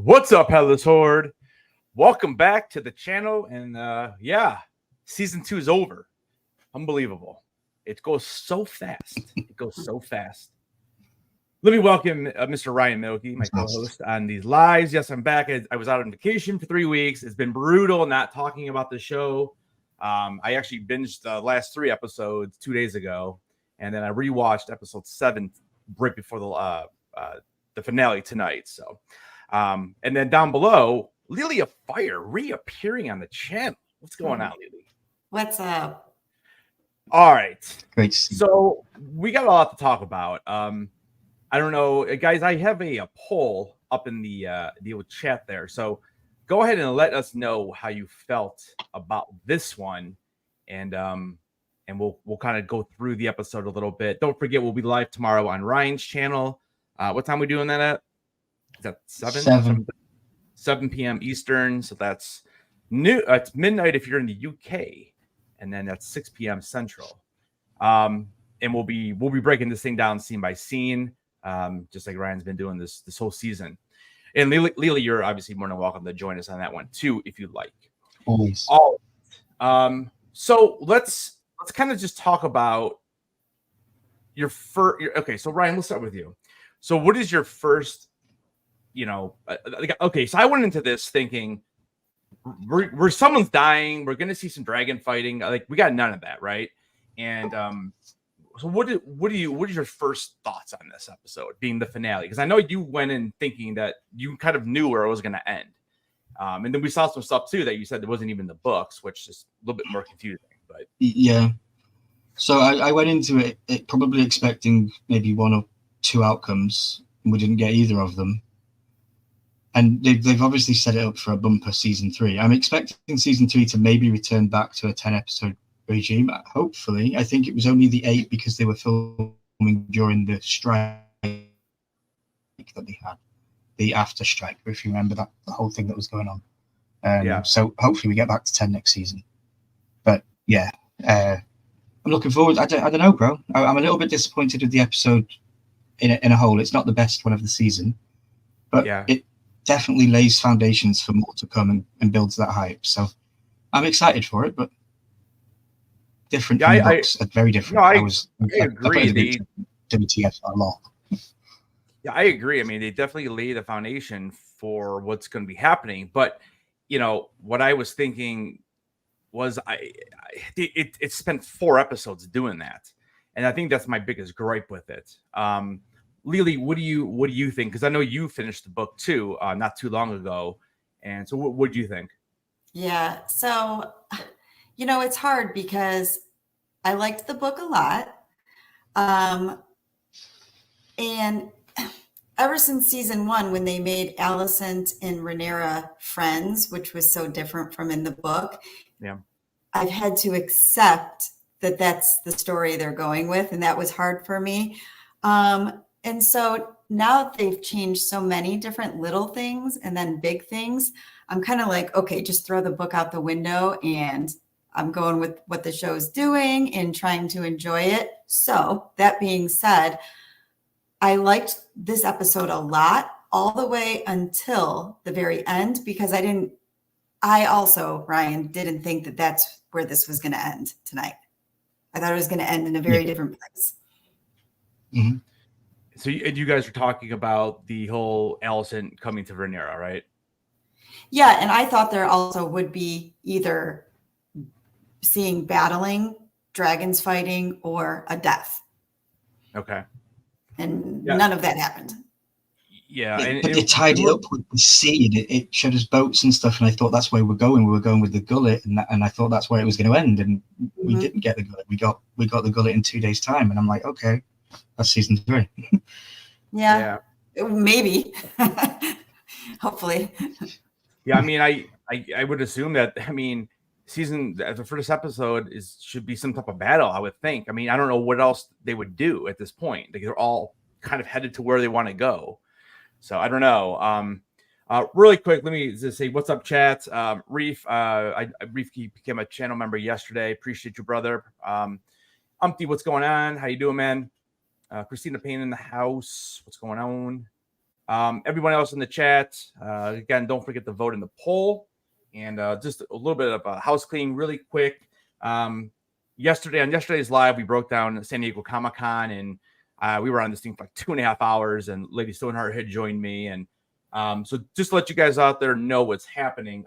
What's up, Headless Horde? Welcome back to the channel. And season 2 is over. Unbelievable. It goes so fast. It goes so fast. Let me welcome Mr. Ryan Milkey, my co-host on these lives. Yes, I'm back. I was out on vacation for 3 weeks. It's been brutal not talking about the show. I actually binged the last 3 episodes 2 days ago, and then I rewatched episode 7 right before the finale tonight. So. And then down below, Lily of Fire reappearing on the channel. What's going on, Lily? What's up? All right. Great. So we got a lot to talk about. I don't know, guys. I have a poll up in the old chat there. So go ahead and let us know how you felt about this one, and we'll kind of go through the episode a little bit. Don't forget, we'll be live tomorrow on Ryan's channel. What time are we doing that at? Is that 7 p.m. Eastern? So that's it's midnight if you're in the UK, and then that's 6 p.m. Central. And we'll be breaking this thing down scene by scene, just like Ryan's been doing this whole season. And Lily, you're obviously more than welcome to join us on that one too, if you'd like. Always. So let's kind of just talk about your first. Okay, so Ryan, we'll start with you. So what is your first? Okay, so I went into this thinking we're someone's dying, we're gonna see some dragon fighting. Like, we got none of that, right? And so what is your first thoughts on this episode being the finale? Because I know you went in thinking that you kind of knew where it was gonna end. And then we saw some stuff too that you said there wasn't even the books, which is a little bit more confusing. But yeah, so I went into it probably expecting maybe 1 or 2 outcomes. We didn't get either of them. And they've obviously set it up for a bumper season 3. I'm expecting season 3 to maybe return back to a 10-episode regime. Hopefully. I think it was only the 8 because they were filming during the strike that they had, the after strike, if you remember that, the whole thing that was going on. So hopefully we get back to 10 next season. But yeah, I'm looking forward. I don't know, bro. I'm a little bit disappointed with the episode in a whole. It's not the best one of the season, but it definitely lays foundations for more to come and builds that hype. So I'm excited for it, but different books are very different. I agree. WTF a lot. Yeah, I agree. I mean, they definitely lay the foundation for what's going to be happening. But what I was thinking was it spent 4 episodes doing that, and I think that's my biggest gripe with it. Lily, what do you think? Because I know you finished the book too, not too long ago, and so what do you think? Yeah, so it's hard because I liked the book a lot, and ever since season 1, when they made Alicent and Rhaenyra friends, which was so different from in the book, I've had to accept that that's the story they're going with, and that was hard for me. And so now that they've changed so many different little things and then big things, I'm kind of like, okay, just throw the book out the window, and I'm going with what the show's doing and trying to enjoy it. So that being said, I liked this episode a lot all the way until the very end, because I also, Ryan, didn't think that that's where this was going to end tonight. I thought it was going to end in a very different place. Mm-hmm. So you guys were talking about the whole Alicent coming to Rhaenyra, right? Yeah, and I thought there also would be either seeing battling, dragons fighting, or a death. Okay. And none of that happened. Yeah, but it tied it up with the sea. It showed us boats and stuff, and I thought that's where we're going. We were going with the gullet, and I thought that's where it was going to end. And we didn't get the gullet. We got the gullet in 2 days' time, and I'm like, okay. That's season 3. Yeah, maybe. Hopefully. Yeah, I mean, I would assume that. I mean, the first episode should be some type of battle, I would think. I mean, I don't know what else they would do at this point. Like, they're all kind of headed to where they want to go. So I don't know. Really quick, let me just say what's up, chat. Reef, Reef became a channel member yesterday. Appreciate you, brother. Umpty, what's going on? How you doing, man? Christina Payne in the house. What's going on? Everyone else in the chat, again, don't forget to vote in the poll. And just a little bit of a house cleaning really quick. On yesterday's live, we broke down San Diego Comic-Con, and we were on this thing for like 2.5 hours, and Lady Stoneheart had joined me. And so just to let you guys out there know what's happening.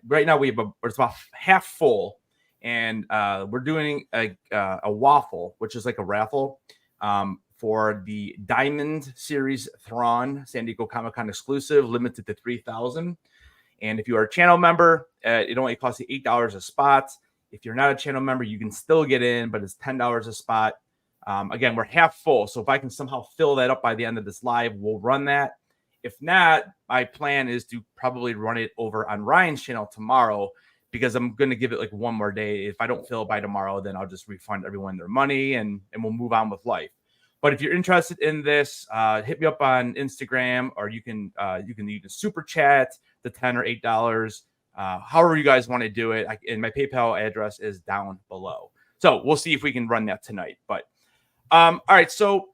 Right now it's about half full, and we're doing a waffle, which is like a raffle for the Diamond Series Thrawn San Diego Comic-Con exclusive, limited to 3,000. And if you are a channel member, it only costs you $8 a spot. If you're not a channel member, you can still get in, but it's $10 a spot. Again, we're half full. So if I can somehow fill that up by the end of this live, we'll run that. If not, my plan is to probably run it over on Ryan's channel tomorrow, because I'm going to give it like one more day. If I don't fill it by tomorrow, then I'll just refund everyone their money and we'll move on with life. But if you're interested in this, hit me up on Instagram, or you can super chat the $10 or $8, however you guys want to do it. And my PayPal address is down below. So we'll see if we can run that tonight. But all right, so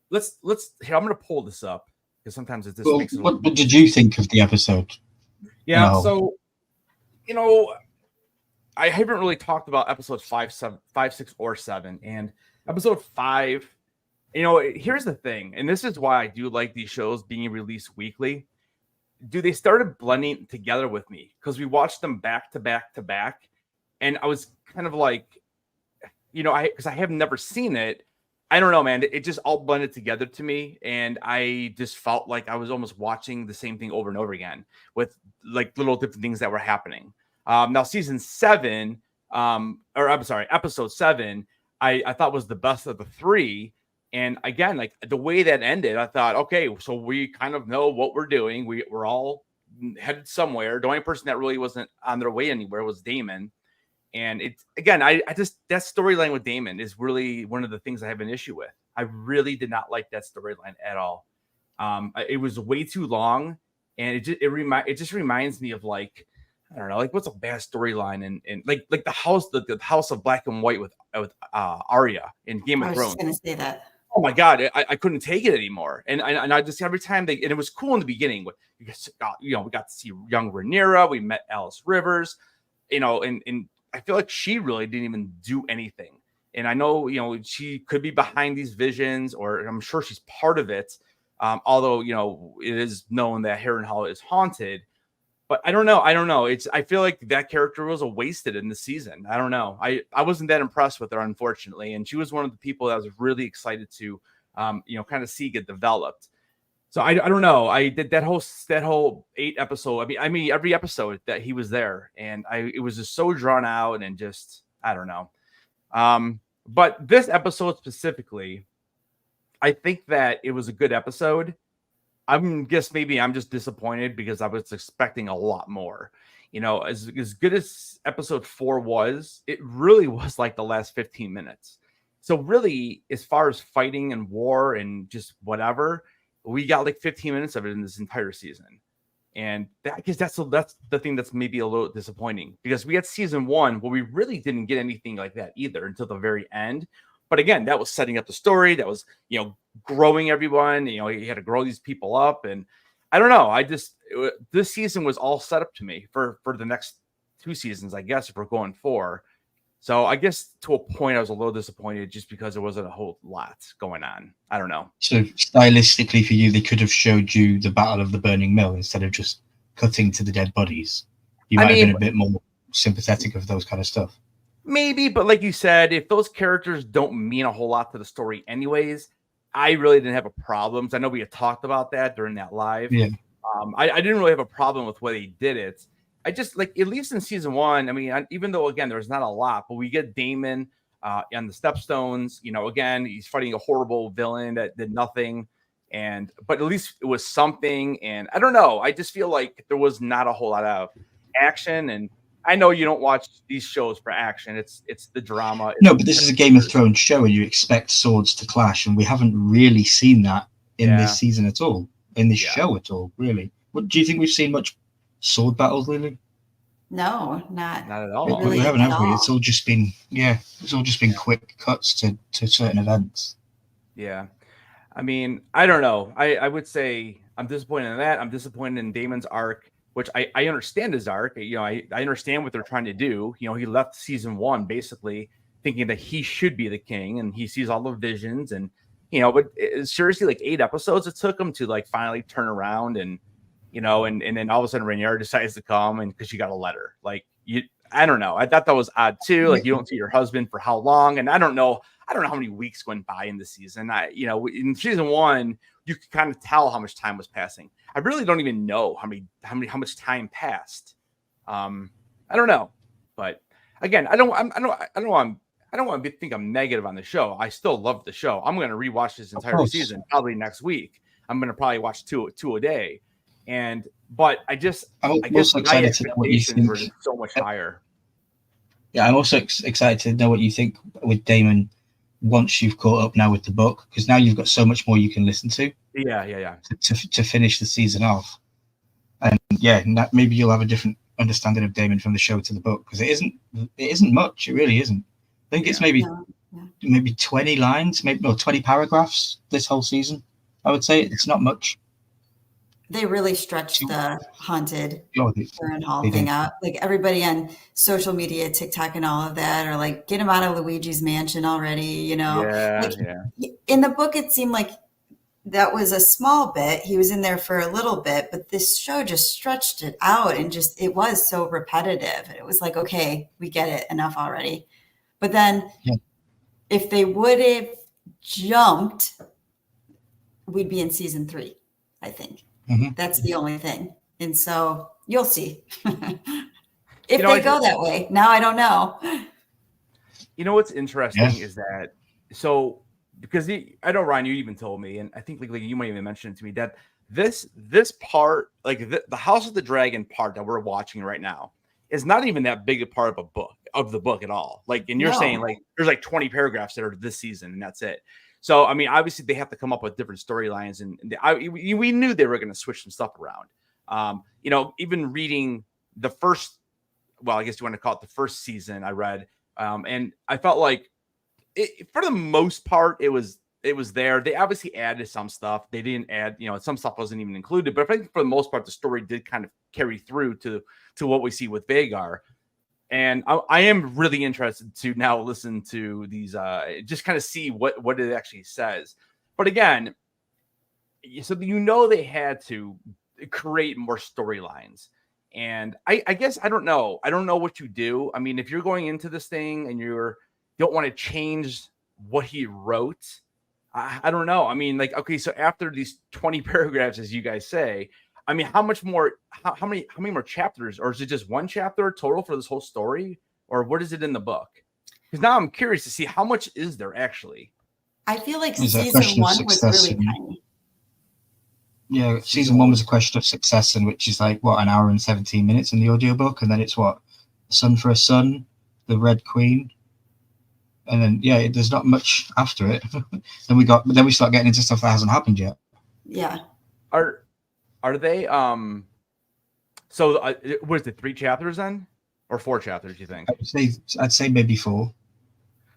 let's here. I'm going to pull this up because sometimes it just makes it. What did you think of the episode? Yeah, no. So I haven't really talked about episodes 5, 6, or 7, and episode 5. Here's the thing, and this is why I do like these shows being released weekly. They started blending together with me because we watched them back to back to back, and I was kind of like, because I have never seen it. I don't know, man. It just all blended together to me, and I just felt like I was almost watching the same thing over and over again with like little different things that were happening. Now, episode 7, I thought was the best of the 3. And again, like the way that ended, I thought, okay, so we kind of know what we're doing. We're all headed somewhere. The only person that really wasn't on their way anywhere was Daemon. And it's, again, I just, that storyline with Daemon is really one of the things I have an issue with. I really did not like that storyline at all. It was way too long, and it just reminds me of, like, I don't know, like what's a bad storyline and like the House of Black and White with Arya in Game of Thrones. I was just gonna say that. Oh my God, I couldn't take it anymore. And I just, every time and it was cool in the beginning. We got to see young Rhaenyra. We met Alice Rivers, and I feel like she really didn't even do anything. And I know, she could be behind these visions, or I'm sure she's part of it. Although, it is known that Harrenhal is haunted. But I don't know. I feel like that character was wasted in the season. I don't know. I wasn't that impressed with her, unfortunately. And she was one of the people that I was really excited to, kind of see get developed. So I don't know. I did that whole 8 episode. I mean, every episode that he was there, and it was just so drawn out, and just, I don't know. But this episode specifically, I think that it was a good episode. I guess maybe I'm just disappointed because I was expecting a lot more. As good as episode 4 was, it really was like the last 15 minutes. So really, as far as fighting and war and just whatever, we got like 15 minutes of it in this entire season. And I guess that's the thing that's maybe a little disappointing, because we had season 1 where we really didn't get anything like that either until the very end. But again, that was setting up the story. That was, growing everyone. You had to grow these people up. And I don't know. This season was all set up to me for the next 2 seasons, I guess, if we're going 4. So I guess to a point, I was a little disappointed just because there wasn't a whole lot going on. I don't know. So stylistically for you, they could have showed you the Battle of the Burning Mill instead of just cutting to the dead bodies. You might have been a bit more sympathetic of those kind of stuff. Maybe, but like you said, if those characters don't mean a whole lot to the story anyways, I really didn't have a problem. I know we had talked about that during that live. Yeah. I didn't really have a problem with the way they did it. I just, like, at least in season 1, I mean, even though, again, there's not a lot, but we get Daemon on the Stepstones. Again, he's fighting a horrible villain that did nothing. But at least it was something. And I don't know. I just feel like there was not a whole lot of action. And I know you don't watch these shows for action. It's the drama. No, but this is a Game of Thrones show, and you expect swords to clash, and we haven't really seen that in this season at all, in this show at all, really. What do you think we've seen much sword battles, Lily? No, not at all. We haven't, have we? It's all just been quick cuts to certain events. Yeah. I mean, I don't know. I would say I'm disappointed in that. I'm disappointed in Daemon's arc, which I understand his arc. You know, I understand what they're trying to do. You know, he left season 1 basically thinking that he should be the king, and he sees all the visions, and you know, but seriously, like 8 episodes it took him to like finally turn around, and you know, and then all of a sudden Rhaenyra decides to come, and because she got a letter, like I don't know. I thought that was odd too. Like you don't see your husband for how long, and I don't know how many weeks went by in the season. You know, in season 1, you could kind of tell how much time was passing. I really don't even know how much time passed. I don't know, but again, I don't want to think I'm negative on the show. I still love the show. I'm going to rewatch this entire season probably next week. I'm going to probably watch two a day, but I guess my expectations were so much higher. Yeah, I'm also excited to know what you think with Daemon once you've caught up now with the book, because now you've got so much more you can listen to. Yeah. To finish the season off, and maybe you'll have a different understanding of Daemon from the show to the book, because it isn't much. It really isn't. I think it's maybe 20 lines, maybe 20 paragraphs this whole season. I would say it's not much. They really stretched the haunted Harrenhal thing out. Like everybody on social media, TikTok and all of that are like, get him out of Luigi's mansion already, you know? In the book, it seemed like that was a small bit. He was in there for a little bit, but this show just stretched it out, and it was so repetitive. It was like, okay, we get it, enough already. But then if they would have jumped, we'd be in season 3, I think. Mm-hmm. That's the only thing. And so you'll see if they go that way. Now I don't know. You know what's interesting is that, so because I know, Ryan, you even told me, and I think like you might even mention it to me, that this part, like the House of the Dragon part that we're watching right now, is not even that big a part of the book at all. Like, and you're saying like there's like 20 paragraphs that are this season, and that's it. So, I mean, obviously they have to come up with different storylines, and we knew they were going to switch some stuff around. You know, even reading the first, well, I guess you want to call it the first season I read, and I felt like for the most part it was there. They obviously added some stuff. They didn't add, you know, some stuff wasn't even included. But I think for the most part, the story did kind of carry through to what we see with Vhagar. And I am really interested to now listen to these, just kind of see what it actually says. But again, so you know they had to create more storylines. And I guess I don't know what you do. I mean, if you're going into this thing and you don't want to change what he wrote, I don't know. I mean, like, okay, so after these 20 paragraphs, as you guys say, I mean, how much more? How many more chapters, or is it just one chapter total for this whole story, or what is it in the book? Because now I'm curious to see how much is there actually. I feel like season 1 was really tiny. Yeah, season 1 was a question of success, and which is like what, an hour and 17 minutes in the audiobook, and then it's what, Son for a Son, the Red Queen, and then there's not much after it. then we start getting into stuff that hasn't happened yet. Yeah. Are they so what is it, 3 chapters then, or 4 chapters, you think? I'd say maybe 4.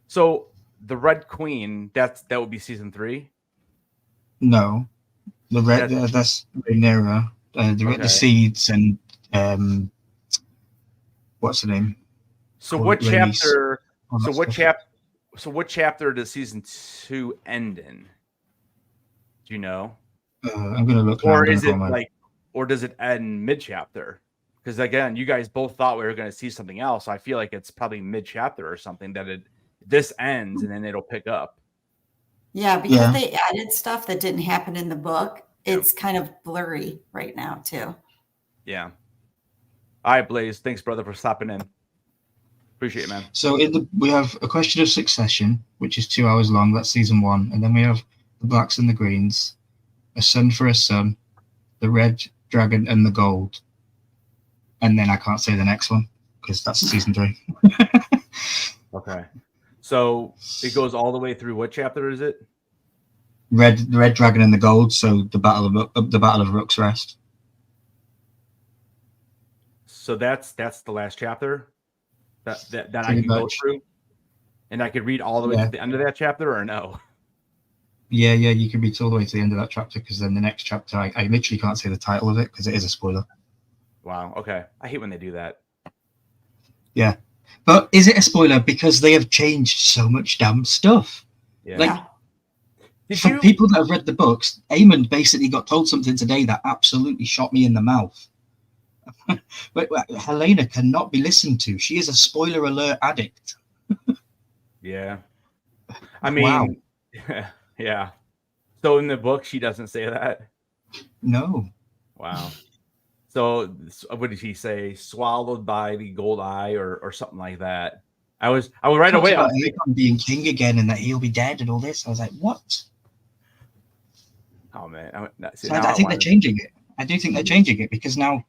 So the Red Queen, that would be season 3? No, the red that's Rhaenyra, the seeds, and what's the name? So what chapter? So what chapter does season 2 end in? Do you know? I'm gonna look. Or is it like, or does it end mid-chapter? Because again, you guys both thought we were going to see something else. So I feel like it's probably mid-chapter or something that this ends, and then it'll pick up. Yeah, because they added stuff that didn't happen in the book. It's kind of blurry right now too. Yeah. All right, Blaze. Thanks, brother, for stopping in. Appreciate it, man. So we have A Question of Succession, which is 2 hours long. That's season 1, and then we have The Blacks and the Greens, A Son for a Son, The Red Dragon and the Gold, and then I can't say the next one because that's season 3. Okay, so it goes all the way through. What chapter is it? The Red Dragon and the Gold. So the Battle of Rook's Rest. So that's the last chapter that I can go through, and I could read all the way to the end of that chapter, or no? Yeah, you can read all the way to the end of that chapter, because then the next chapter, I literally can't say the title of it because it is a spoiler. Wow. Okay. I hate when they do that. Yeah. But is it a spoiler? Because they have changed so much damn stuff. Yeah. Like, Did for you? people that have read the books, Aemon basically got told something today that absolutely shot me in the mouth. But Helena cannot be listened to. She is a spoiler alert addict. Yeah. I mean, Wow. yeah. So in the book, she doesn't say that. No. Wow. So what did he say? Swallowed by the gold eye, or something like that. I was right Talks away. I about was thinking, Aegon being king again and that he'll be dead and all this. I was like, what? oh man. So I think they're changing it. I do think they're changing it, because now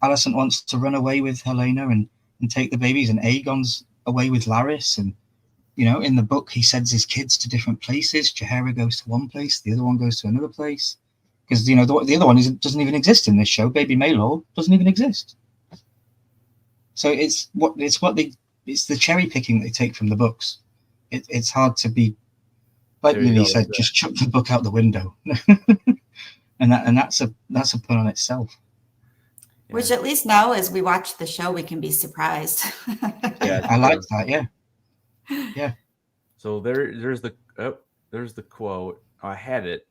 Alicent wants to run away with Helena and take the babies, and Aegon's away with Larys. And, you know, in the book, he sends his kids to different places. Jaehaera goes to one place, the other one goes to another place. Because, you know, the other one doesn't even exist in this show. Baby Maelor doesn't even exist. So it's the cherry picking they take from the books. It's hard to be, like Lily said, just chuck the book out the window. and that's a pun on itself. Yeah. Which, at least now, as we watch the show, we can be surprised. Yeah, I like that. Yeah. So there's the quote. Oh, I had it.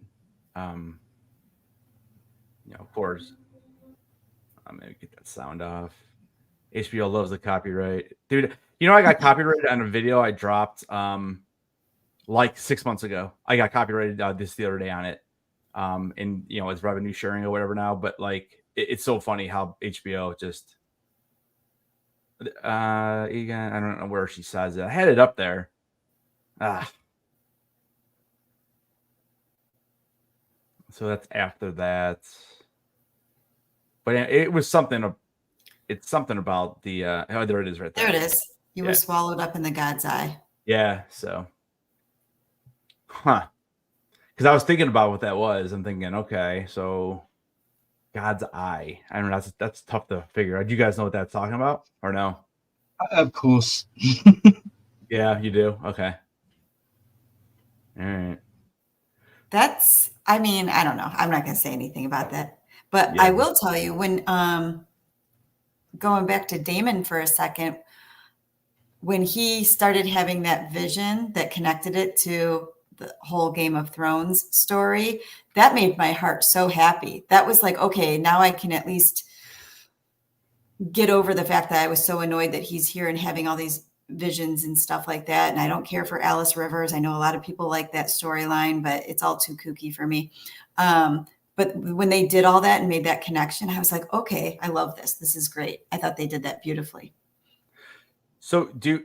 Of course. Maybe get that sound off. HBO loves the copyright, dude. You know, I got copyrighted on a video I dropped like 6 months ago. I got copyrighted the other day on it. And you know, it's revenue sharing or whatever now. But like, it's so funny how HBO just Egan, I don't know where she says it. I had it up there. So that's after that. But it was something. It's something about the. Oh, there it is, right there. There it is. You were swallowed up in the God's eye. Yeah. So, because I was thinking about what that was. I'm thinking, okay, so God's eye. I don't know. That's tough to figure. Do you guys know what that's talking about, or no? Of course. Yeah, you do. Okay. All right. I mean, I don't know. I'm not going to say anything about that. But I will tell you, when going back to Daemon for a second, when he started having that vision that connected it to the whole Game of Thrones story, that made my heart so happy. That was like, okay, now I can at least get over the fact that I was so annoyed that he's here and having all these visions and stuff like that. And I don't care for Alice Rivers. I know a lot of people like that storyline, but it's all too kooky for me. But when they did all that and made that connection, I was like, okay, I love this. This is great. I thought they did that beautifully. So so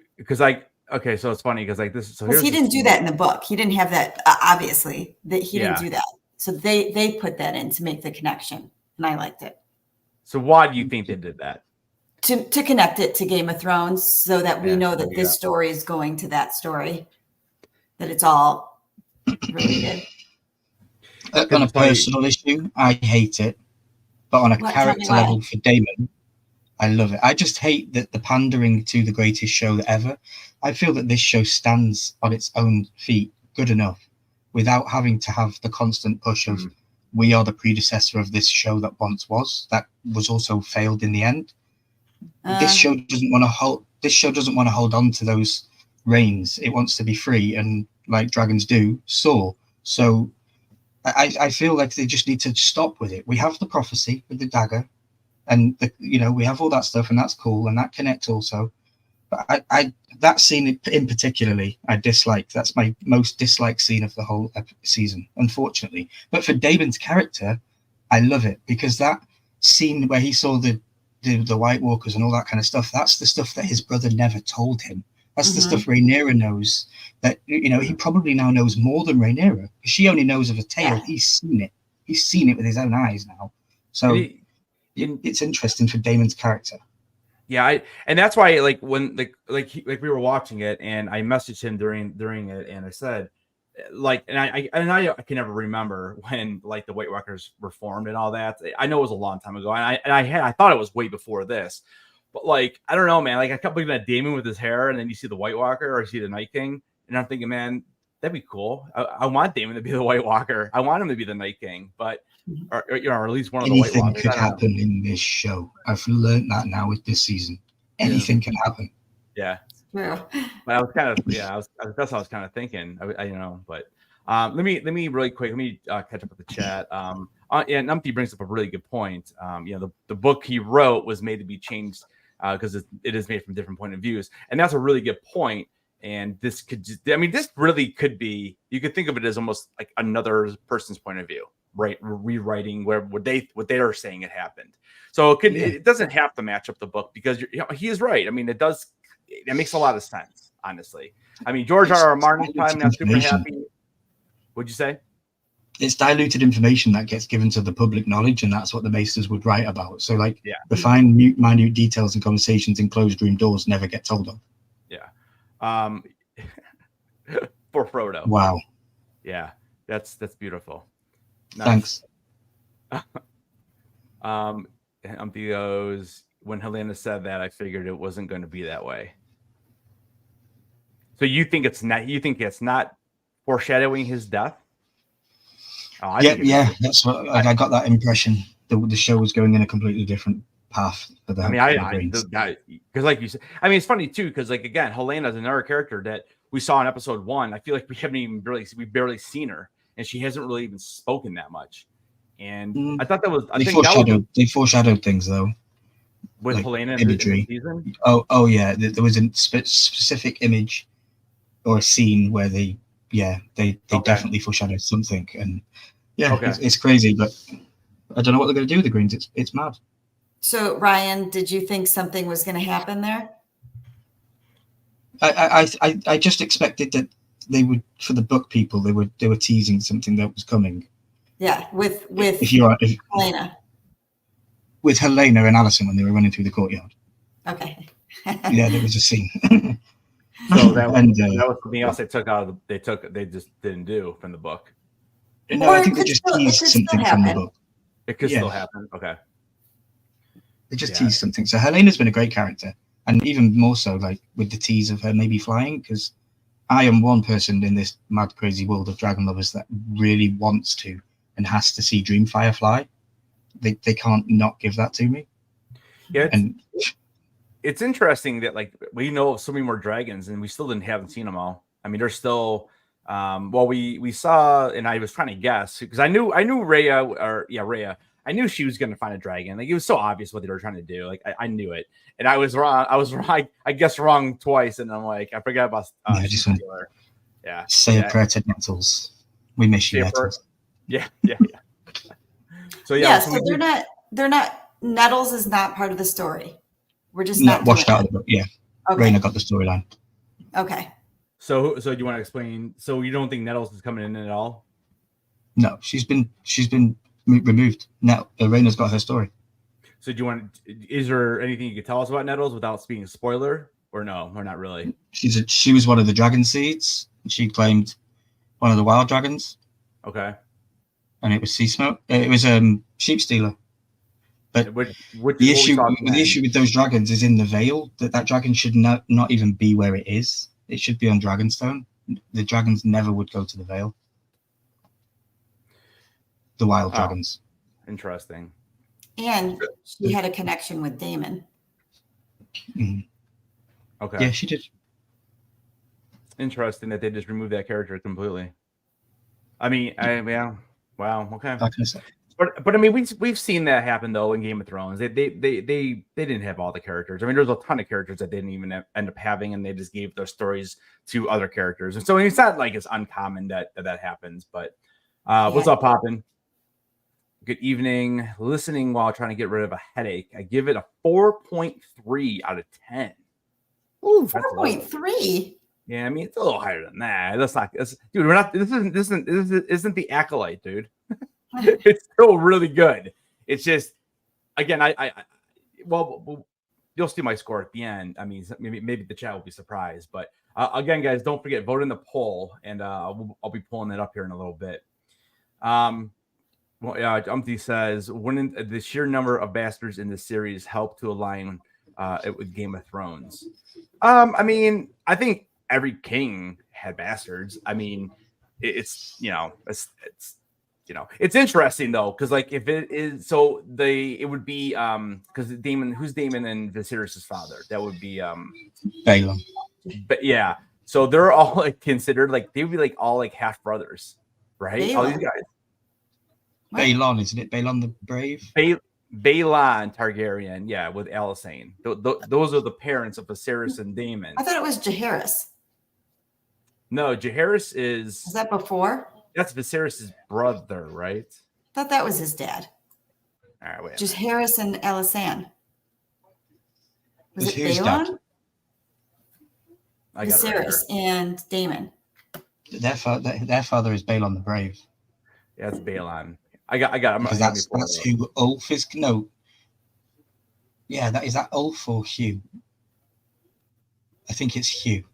it's funny because like this. So he didn't do that in the book. He didn't have that. Obviously, that he didn't do that. So they put that in to make the connection, and I liked it. So why do you think they did that? To connect it to Game of Thrones, so that we know that this story is going to that story, that it's all related. On a personal issue, I hate it, but on a character level for Daemon, I love it. I just hate that the pandering to the greatest show ever. I feel that this show stands on its own feet good enough without having to have the constant push of we are the predecessor of this show that once was, that was also failed in the end. This show doesn't want to hold on to those reins. It wants to be free, and like dragons do, soar. So I feel like they just need to stop with it. We have the prophecy with the dagger, and we have all that stuff, and that's cool, and that connects also. But I that scene in particularly, I dislike. That's my most disliked scene of the whole season, unfortunately. But for Daemon's character, I love it, because that scene where he saw the White Walkers and all that kind of stuff, that's the stuff that his brother never told him. That's the stuff Rhaenyra knows, that he probably now knows more than Rhaenyra. She only knows of a tale. Yeah. He's seen it with his own eyes now. So it's interesting for Daemon's character. Yeah, and that's why, like, when like we were watching it, and I messaged him during it, and I said, like, and I can never remember when like the White Walkers were formed and all that. I know it was a long time ago, and I thought it was way before this, but like, I don't know, man. Like, I kept looking at Daemon with his hair, and then you see the White Walker, or you see the Night King, and I'm thinking, man, that'd be cool. I want Daemon to be the White Walker. I want him to be the Night King, but or at least one of the White Anything Walkers. could happen in this show. I've learned that now with this season. Anything can happen. Yeah. True. But I was kind of that's what I was kind of thinking. But let me really quick. Let me catch up with the chat. And Numpty brings up a really good point. The book he wrote was made to be changed because it is made from different point of views, and that's a really good point. And this could this really could be, you could think of it as almost like another person's point of view, right? Rewriting what they are saying it happened. So it doesn't have to match up the book because he is right. I mean, it does. It makes a lot of sense, honestly. I mean, George R. R. Martin's probably not super happy. What'd you say? It's diluted information that gets given to the public knowledge, and that's what the Maesters would write about. So, the fine, minute details and conversations in closed room doors never get told of. Yeah. For Frodo. Wow. Yeah, that's beautiful. Nice. Thanks. Umpty goes, when Helena said that, I figured it wasn't going to be that way. So you think it's not? You think it's not foreshadowing his death? Yeah. That's what I got that impression. The show was going in a completely different path. Because like you said, it's funny too because again, Helena is another character that we saw in episode 1. I feel like we barely seen her, and she hasn't really even spoken that much. And I thought that was they foreshadowed things though with Helena imagery. In the season. Oh yeah, there was a specific image or a scene where they definitely foreshadowed something, and it's crazy, but I don't know what they're going to do with the Greens. It's mad. So Ryan, did you think something was going to happen there? I just expected that they would, for the book people, they were teasing something that was coming. Yeah, with Helena. With Helena and Alicent when they were running through the courtyard. Okay. Yeah, there was a scene. So that was something else they just didn't do from the book. No, I think they just teased something from the book. It could still happen. Okay. They just teased something. So Helena's been a great character, and even more so with the tease of her maybe flying, because I am one person in this mad crazy world of dragon lovers that really wants to and has to see Dreamfire fly. They can't not give that to me. Yeah, it's interesting that we know of so many more dragons and we still haven't seen them all. I mean, there's still we saw, and I was trying to guess because I knew Rhea. I knew she was going to find a dragon. It was so obvious what they were trying to do. I knew it, and I was wrong. I guessed wrong twice, and I'm I forgot about. Say a prayer to Nettles. We miss you, Nettles. Yeah. So they're not. Nettles is not part of the story. We're just not washed out of the book. Yeah. Okay. Rhaena got the storyline. Okay. So do you want to explain? So you don't think Nettles is coming in at all? No, she's been removed. Now Rhaena's got her story. So is there anything you could tell us about Nettles without being a spoiler, or no, or not really? She was one of the dragon seeds. She claimed one of the wild dragons. Okay. And it was sea smoke. It was sheep stealer. But the issue with those dragons is in the Vale. That dragon should not even be where it is. It should be on Dragonstone. The dragons never would go to the Vale. The wild dragons. Interesting. And she had a connection with Daemon. Mm. Okay. Yeah, she did. Interesting that they just removed that character completely. Wow. Okay. But I mean, we've seen that happen though in Game of Thrones. They didn't have all the characters. I mean, there's a ton of characters that they didn't even end up having, and they just gave their stories to other characters. And so it's not like it's uncommon that happens. But what's up, Poppin'? Good evening. Listening while trying to get rid of a headache. I give it a 4.3 out of 10. Ooh, 4.3. Yeah, I mean it's a little higher than that. That's not, dude. We're not. This isn't the Acolyte, dude. It's still really good. It's just, again, you'll see my score at the end. I mean, maybe the chat will be surprised, but again, guys, don't forget, vote in the poll, and I'll be pulling that up here in a little bit. Umpty says, wouldn't the sheer number of bastards in the series help to align it with Game of Thrones? I mean, I think every king had bastards. I mean, it's interesting though, because like if it is, so it would be because who's Daemon and Viserys' father? That would be Balon. But yeah, so they're all like considered like they would be like all like half brothers, right? All these guys. Balon, isn't it? Balon the Brave. Baelon Targaryen, yeah, with Alicent. Those are the parents of Viserys and Daemon. I thought it was Jaehaerys. No, Jaehaerys is. Was that before? That's Viserys' brother, right? I thought that was his dad. All right, wait. Jaehaerys and Alicent. Was it whose Balon? Dad? Viserys and Daemon. Their father is Balon the Brave. Yeah, it's Baelon. I got. Because that's who Ulf is. No. Yeah, is that Ulf or Hugh? I think it's Hugh.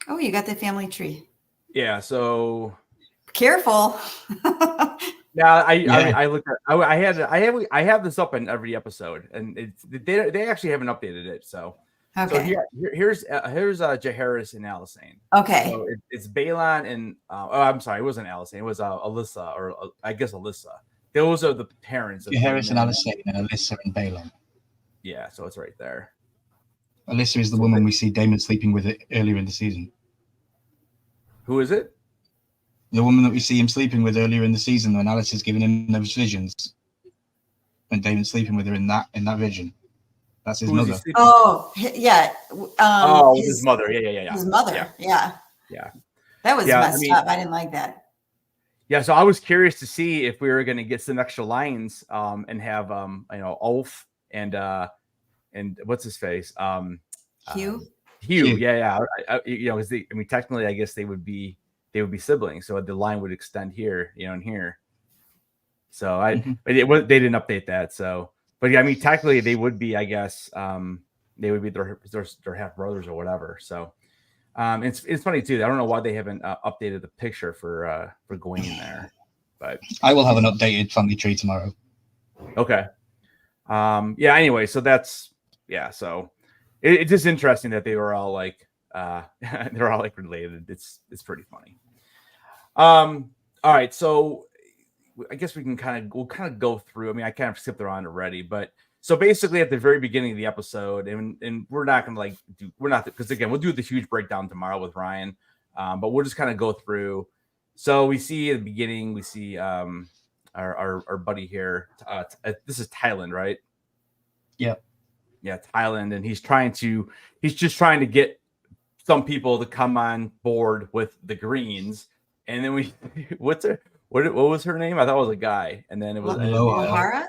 Oh, you got the family tree. Yeah. So careful. Now I looked at. I have this up in every episode, and they actually haven't updated it. So okay. So here's Jaehaerys and Alicent. Okay. So it's Baelon and I'm sorry, it wasn't Alicent. It was Alyssa, or I guess Alyssa. Those are the parents of Jaehaerys and Alicent, and Alyssa and Balon. Yeah, so it's right there. Alyssa is the woman we see Daemon sleeping with earlier in the season. Who is it? The woman that we see him sleeping with earlier in the season when Alice is giving him those visions. When Daemon's sleeping with her in that vision. That's his mother. Oh, yeah. His mother. Yeah. His mother. Yeah. That was messed up. I didn't like that. Yeah, so I was curious to see if we were going to get some extra lines and have Ulf and what's his face? Hugh. Yeah. Technically, I guess they would be siblings, so the line would extend here, and here. So they didn't update that. So, but yeah, I mean, technically they would be, I guess, they would be their half brothers or whatever. So, it's funny too. I don't know why they haven't updated the picture for Gawain there, but I will have an updated family tree tomorrow. Okay. Yeah. Anyway, so that's So it's just interesting that they were all like they're all like related. It's pretty funny. All right, so I guess we'll kind of go through. I mean, I kind of skipped around already, but so basically at the very beginning of the episode, and we're not gonna because again we'll do the huge breakdown tomorrow with Ryan, but we'll just kind of go through. So we see at the beginning, we see our buddy here. This is Thailand, right? Yeah. Yeah, Thailand, and he's just trying to get some people to come on board with the Greens, and then what was her name? I thought it was a guy, and then it was Lahara.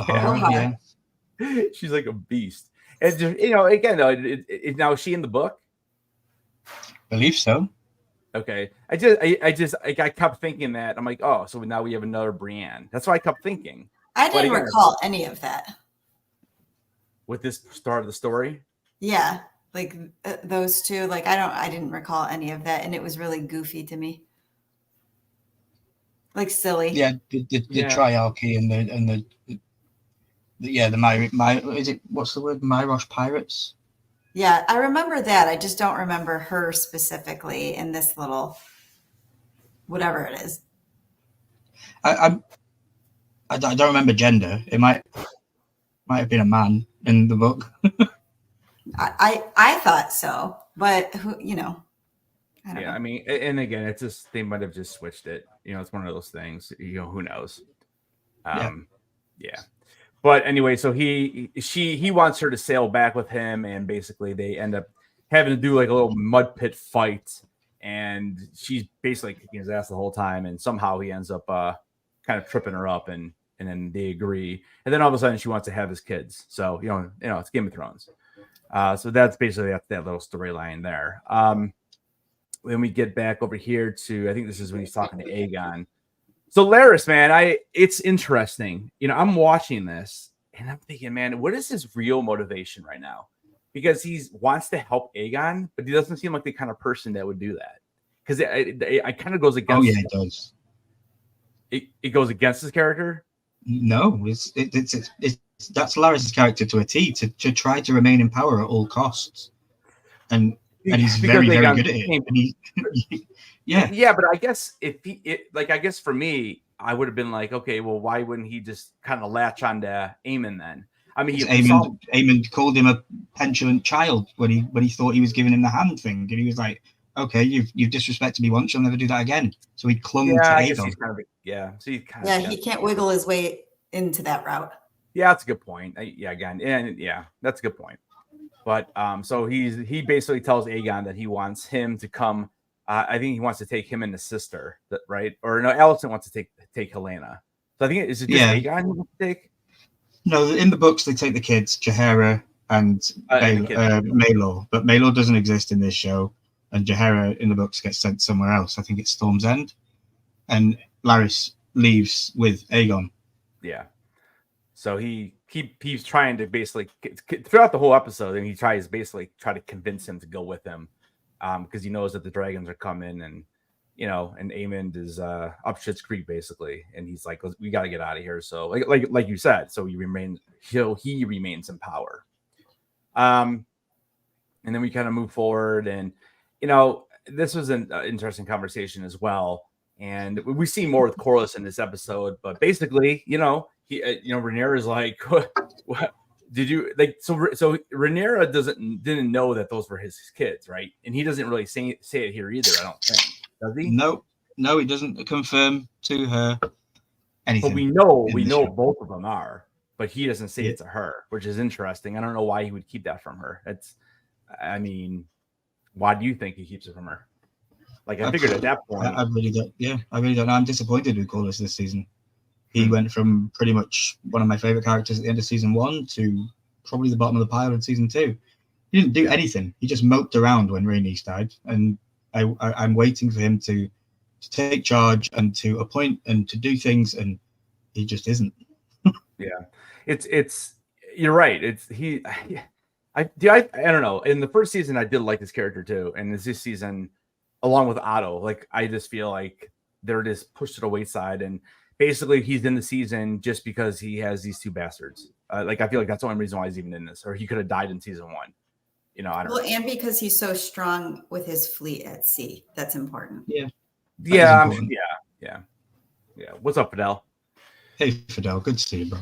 Yeah. She's like a beast, and just, again though, now is she in the book? I believe so. Okay, I kept thinking that. I'm like, oh, so now we have another Brienne. That's what I kept thinking. I didn't recall any of that. With this start of the story? Yeah, like those two. Like I didn't recall any of that, and it was really goofy to me. Like silly. Yeah, the triarchy and the is it, what's the word? Myrosh pirates? Yeah, I remember that. I just don't remember her specifically in this little whatever it is. I don't remember gender. It might have been a man in the book. I thought so, but who I don't know. I mean, and again, it's just they might have just switched it. It's one of those things. Who knows? Yeah. But anyway, so he wants her to sail back with him, and basically they end up having to do like a little mud pit fight, and she's basically kicking his ass the whole time, and somehow he ends up kind of tripping her up, and then they agree, and then all of a sudden she wants to have his kids. So it's Game of Thrones. So that's basically that little storyline there. When we get back over here to, I think this is when he's talking to Aegon. So Larys, man, it's interesting. I'm watching this and I'm thinking, man, what is his real motivation right now? Because he wants to help Aegon, but he doesn't seem like the kind of person that would do that. Because it kind of goes against. Oh yeah, it does. It goes against his character. No, it's that's Larys' character to a T, to try to remain in power at all costs, and and he's very good at it. And yeah, but I guess I guess for me, I would have been like, okay, well, why wouldn't he just kind of latch onto Aemon then? I mean, Aemon called him a petulant child when he thought he was giving him the hand thing, and he was like, okay, you've disrespected me once, you'll never do that again. So he clung to Aegon. He can't wiggle his way into that route. Yeah, that's a good point. That's a good point. But so he basically tells Aegon that he wants him to come. I think he wants to take him and his sister, right? Or no, Alicent wants to take Helena. So I think is it just Aegon who wants to take? No, in the books they take the kids, Jaehaera and Maelor, but Maelor doesn't exist in this show, and Jaehaera in the books gets sent somewhere else. I think it's Storm's End, and Larys leaves with Aegon. Yeah. So he's trying to basically throughout the whole episode, and he tries to convince him to go with him, because he knows that the dragons are coming, and and Aemond is up Schitt's Creek basically, and he's like, we got to get out of here. So like you said, so he remains in power. And then we kind of move forward, and this was an interesting conversation as well. And we see more with Corlys in this episode, but basically, Rhaenyra is like, what did you like? So Rhaenyra didn't know that those were his kids, right? And he doesn't really say it here either, I don't think. Does he? No, he doesn't confirm to her anything. But we know both of them are, but he doesn't say it to her, which is interesting. I don't know why he would keep that from her. Why do you think he keeps it from her? Like, I figured at that point. I really don't. Yeah, I really don't know. I'm disappointed with Corlys this season. He went from pretty much one of my favorite characters at the end of season 1 to probably the bottom of the pile in season 2. He didn't do anything. He just moped around when Rhaenys died, and I'm waiting for him to take charge and to appoint and to do things, and he just isn't. Yeah, it's you're right. I don't know. In the first season, I did like this character too, and this season, along with Otto, like I just feel like they're just pushed to the wayside, and basically he's in the season just because he has these two bastards. I feel like that's the only reason why he's even in this, or he could have died in season 1. I don't know. And because he's so strong with his fleet at sea, that's important. Yeah. Yeah. What's up, Fidel? Hey, Fidel. Good to see you, bro.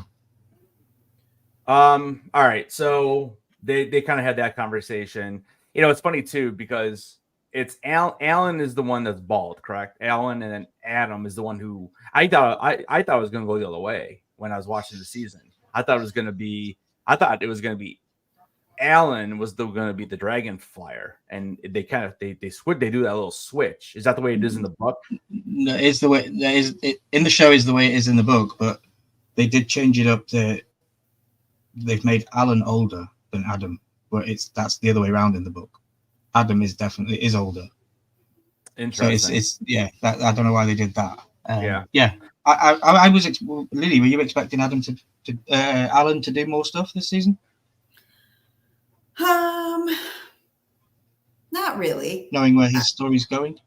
All right. So they kind of had that conversation. It's funny too, because it's Alan is the one that's bald, correct? Alan, and then Adam is the one who I thought it was going to go the other way when I was watching the season. I thought it was going to be Alan was going to be the dragon flyer, and they kind of they do that little switch. Is that the way it is in the book? No, it's the way in the show is the way it is in the book, but they did change it up to they've made Alan older than Adam, but that's the other way around in the book. Adam is older. Interesting. So I don't know why they did that. Yeah. I was Lily. Were you expecting Alan to do more stuff this season? Not really. Knowing where his story's going?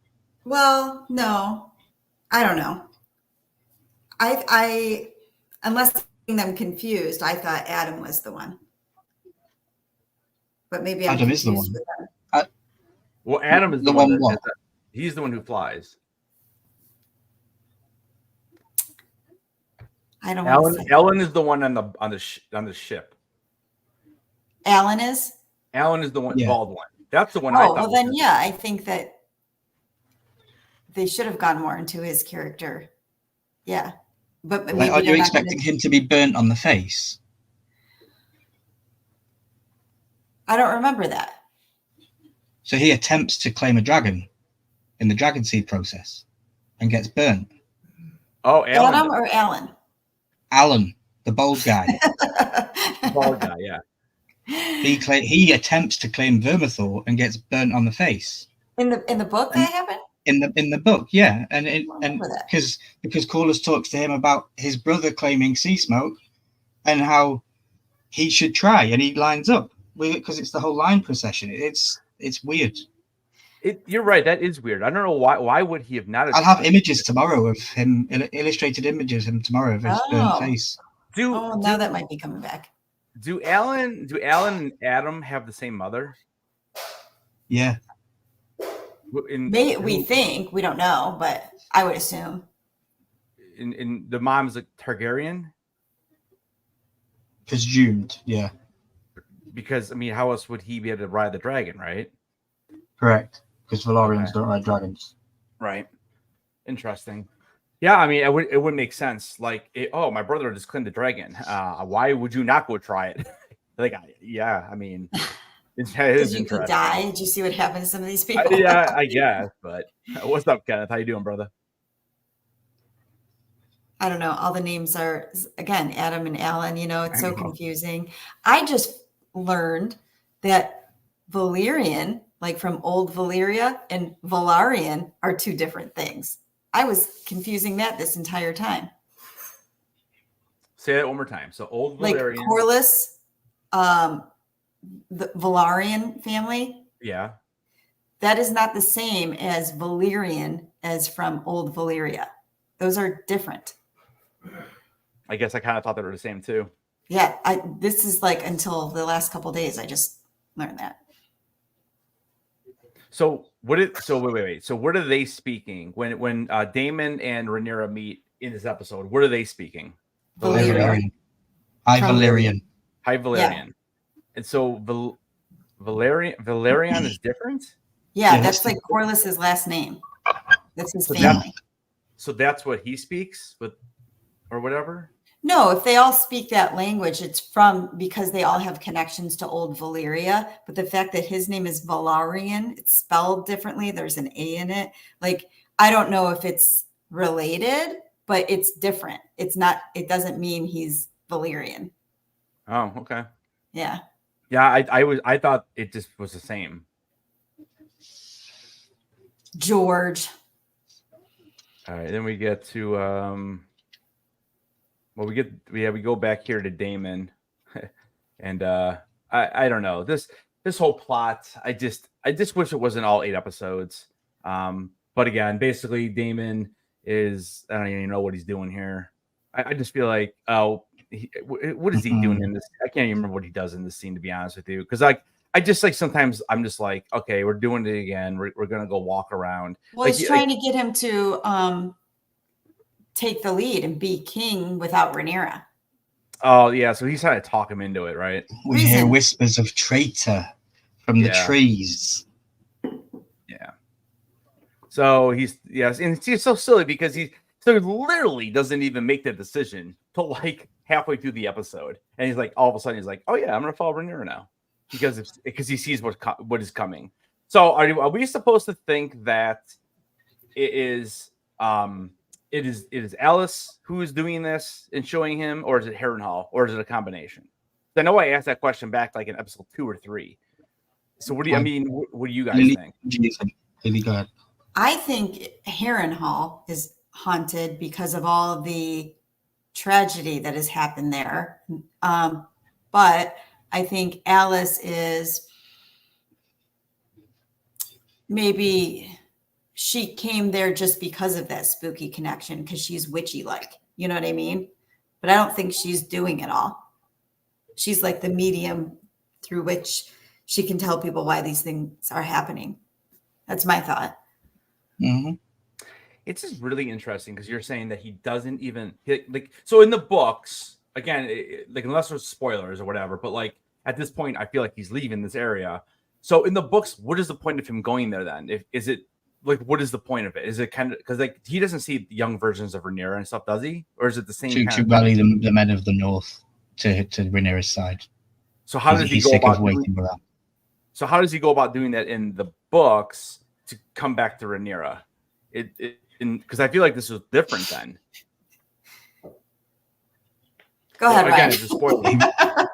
Well, no. I don't know. I unless them confused, I thought Adam was the one. But maybe Adam is the one. Well, Adam is the one. He's the one who flies. I don't know. Ellen is the one on the ship. Alan is? Alan is the one, bald one. That's the one. I thought. Well, then, I think that they should have gone more into his character. Yeah, but maybe are you expecting him to be burnt on the face? I don't remember that. So he attempts to claim a dragon in the dragon seed process and gets burnt. Oh, Alan. Adam or Alan? Alan, the bald guy. The bald guy, yeah. He attempts to claim Vermithor and gets burnt on the face. In the book, that happened. In the book, yeah, and because Corlys talks to him about his brother claiming sea smoke and how he should try, and he lines up because it's the whole line procession. It's weird. You're right. That is weird. I don't know why. Why would he have not? I'll have images tomorrow of him, illustrated images of him tomorrow of his burnt face. Now that might be coming back. Do Alan and Adam have the same mother? Yeah. We think, we don't know, but I would assume. In the mom is a Targaryen? Presumed, yeah. Because, I mean, how else would he be able to ride the dragon, right? Correct. Because Valorians don't ride dragons. Right. Interesting. Yeah, I mean, it would make sense. Like, my brother just claimed the dragon. Why would you not go try it? Like, yeah, I mean, it is Did you interesting. die? Did you see what happened to some of these people? Yeah, I guess. But what's up, Kenneth? How you doing, brother? I don't know. All the names are, again, Adam and Alan, it's so confusing. I just learned that Valyrian, like from old Valyria, and Valarian are two different things. I was confusing that this entire time. Say that one more time. So old Valarian. Like Corlys, the Valarian family. Yeah. That is not the same as Valyrian as from old Valyria. Those are different. I guess I kind of thought they were the same too. Yeah, this is like until the last couple of days I just learned that. So wait. So what are they speaking when Daemon and Rhaenyra meet in this episode? What are they speaking? Valyrian. High Valyrian. High Valyrian. Yeah. And so Valerian is different? Yeah, that's like Corlys's last name. That's his family. So that's what he speaks with, or whatever? No, if they all speak that language, it's because they all have connections to old Valyria. But the fact that his name is Valarian, it's spelled differently. There's an A in it. Like, I don't know if it's related, but it's different. It's not, it doesn't mean he's Valyrian. Oh, okay. Yeah. Yeah, I thought it just was the same. George. All right, then we get to we go back here to Daemon, and I don't know, this whole plot. I just wish it wasn't all 8 episodes. But again, basically Daemon is, I don't even know what he's doing here. I just feel like, what is he doing in this? I can't even remember what he does in this scene, to be honest with you, because I just like sometimes I'm just like, okay, we're doing it again. We're gonna go walk around. Well, he's trying to get him to take the lead and be king without Rhaenyra. Oh yeah, so he's trying to talk him into it, right? We hear whispers of traitor from the trees. Yeah. So and it's so silly because he literally doesn't even make the decision till like halfway through the episode, and he's like, all of a sudden he's like, oh yeah, I'm gonna follow Rhaenyra now. Because he sees what is coming. So are we supposed to think that it is Alice who is doing this and showing him, or is it Harrenhal, or is it a combination? I know I asked that question back like in episode 2 or 3. So what do you guys think? Go ahead. I think Harrenhal is haunted because of all of the tragedy that has happened there. But I think Alice is, maybe she came there just because of that spooky connection, because she's witchy-like. You know what I mean? But I don't think she's doing it all. She's like the medium through which she can tell people why these things are happening. That's my thought. Mm-hmm. It's just really interesting because you're saying that he doesn't even so in the books, again, like unless there's spoilers or whatever, but like at this point, I feel like he's leaving this area. So in the books, what is the point of him going there then? Is it like, what is the point of it? Is it kind of because like he doesn't see young versions of Rhaenyra and stuff, does he? Or is it the same? To rally the men of the North to Rhaenyra's side. So how does he go about waiting around? So how does he go about doing that in the books to come back to Rhaenyra? Because I feel like this was different then. Go ahead, again, it's a spoiler.